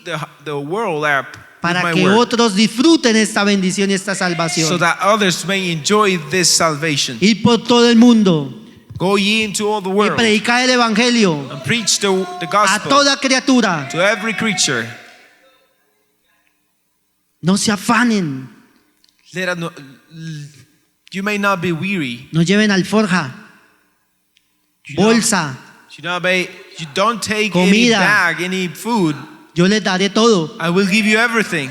Speaker 2: the world up with
Speaker 1: para
Speaker 2: my
Speaker 1: que
Speaker 2: word,
Speaker 1: otros disfruten esta bendición y esta
Speaker 2: so
Speaker 1: salvación.
Speaker 2: that others may enjoy this salvation.
Speaker 1: Ir por todo el mundo
Speaker 2: Go ye into all the
Speaker 1: y
Speaker 2: world
Speaker 1: predicar el evangelio
Speaker 2: and preach the
Speaker 1: a
Speaker 2: gospel
Speaker 1: toda criatura.
Speaker 2: to every creature.
Speaker 1: No se afanen,
Speaker 2: Let us not, you may not be weary.
Speaker 1: no lleven alforja,
Speaker 2: You don't-
Speaker 1: bolsa.
Speaker 2: you don't take any
Speaker 1: Comida.
Speaker 2: bag, any food.
Speaker 1: Yo les daré todo
Speaker 2: I will give you everything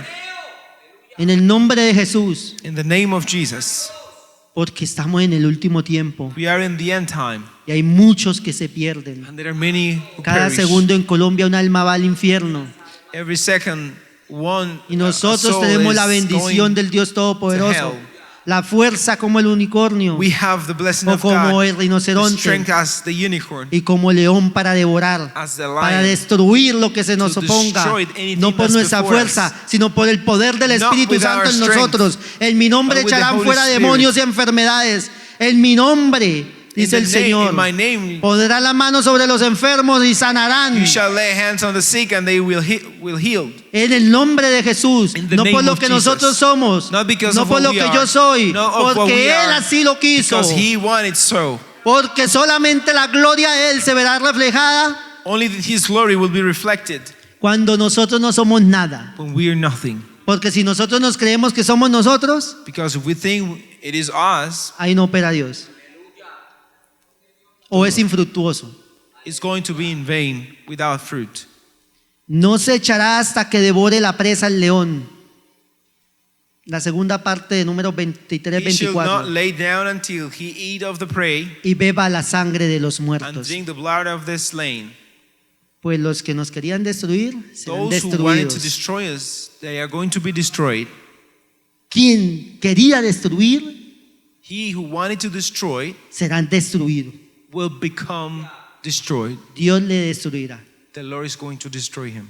Speaker 1: en el nombre de Jesús,
Speaker 2: in the name of Jesus.
Speaker 1: porque estamos en el último tiempo
Speaker 2: We are in the end time,
Speaker 1: y hay muchos que se pierden.
Speaker 2: and there are many who
Speaker 1: Cada
Speaker 2: perish.
Speaker 1: segundo en Colombia un alma va al infierno
Speaker 2: Every second, one
Speaker 1: y nosotros
Speaker 2: soul
Speaker 1: tenemos
Speaker 2: is
Speaker 1: la bendición
Speaker 2: going
Speaker 1: del Dios
Speaker 2: to
Speaker 1: Todopoderoso,
Speaker 2: hell.
Speaker 1: la fuerza como el unicornio
Speaker 2: We have the blessing
Speaker 1: o
Speaker 2: of
Speaker 1: como
Speaker 2: God,
Speaker 1: el
Speaker 2: the
Speaker 1: rinoceronte
Speaker 2: strength as the unicorn,
Speaker 1: y como león para devorar,
Speaker 2: as the
Speaker 1: para
Speaker 2: lion,
Speaker 1: destruir lo que se nos
Speaker 2: to
Speaker 1: oponga,
Speaker 2: destroy anything
Speaker 1: no por
Speaker 2: that's
Speaker 1: nuestra
Speaker 2: before
Speaker 1: fuerza,
Speaker 2: us.
Speaker 1: sino por el poder del
Speaker 2: Not
Speaker 1: Espíritu
Speaker 2: with
Speaker 1: Santo
Speaker 2: our
Speaker 1: en
Speaker 2: strength,
Speaker 1: nosotros. En mi nombre
Speaker 2: but with the
Speaker 1: echarán
Speaker 2: Holy
Speaker 1: fuera
Speaker 2: Spirit.
Speaker 1: demonios y enfermedades. En mi nombre, dice el Señor,
Speaker 2: in my name,
Speaker 1: pondrá la mano sobre los enfermos y sanarán.
Speaker 2: you shall lay hands on the sick, and they will heal.
Speaker 1: En el nombre de Jesús,
Speaker 2: In the
Speaker 1: no
Speaker 2: name
Speaker 1: por lo
Speaker 2: of
Speaker 1: que
Speaker 2: Jesus.
Speaker 1: nosotros somos,
Speaker 2: Not because
Speaker 1: no
Speaker 2: of
Speaker 1: por
Speaker 2: what
Speaker 1: lo
Speaker 2: we
Speaker 1: que
Speaker 2: are,
Speaker 1: yo soy,
Speaker 2: not of what
Speaker 1: porque
Speaker 2: we
Speaker 1: Él
Speaker 2: are,
Speaker 1: así lo quiso.
Speaker 2: Because He wanted so.
Speaker 1: Porque solamente la gloria de Él se verá reflejada
Speaker 2: Only His glory will be reflected
Speaker 1: cuando nosotros no somos nada.
Speaker 2: when we are nothing.
Speaker 1: Porque si nosotros nos creemos que somos nosotros,
Speaker 2: Because if we think it is us,
Speaker 1: ahí no opera Dios. O es infructuoso.
Speaker 2: it's going to be in vain without fruit.
Speaker 1: No se echará hasta que devore la presa el león. La segunda parte de números
Speaker 2: He shall not
Speaker 1: 23-24.
Speaker 2: lay down until he eat of the prey
Speaker 1: Y beba la sangre de los
Speaker 2: and
Speaker 1: muertos.
Speaker 2: drink the blood of the slain.
Speaker 1: Pues los que nos querían destruir serán
Speaker 2: Those who wanted to
Speaker 1: destruidos.
Speaker 2: destroy us, they are going to be destroyed.
Speaker 1: Quien quería destruir
Speaker 2: He who wanted to destroy
Speaker 1: serán destruidos.
Speaker 2: will become destroyed.
Speaker 1: Dios le destruirá.
Speaker 2: The Lord is going to destroy him.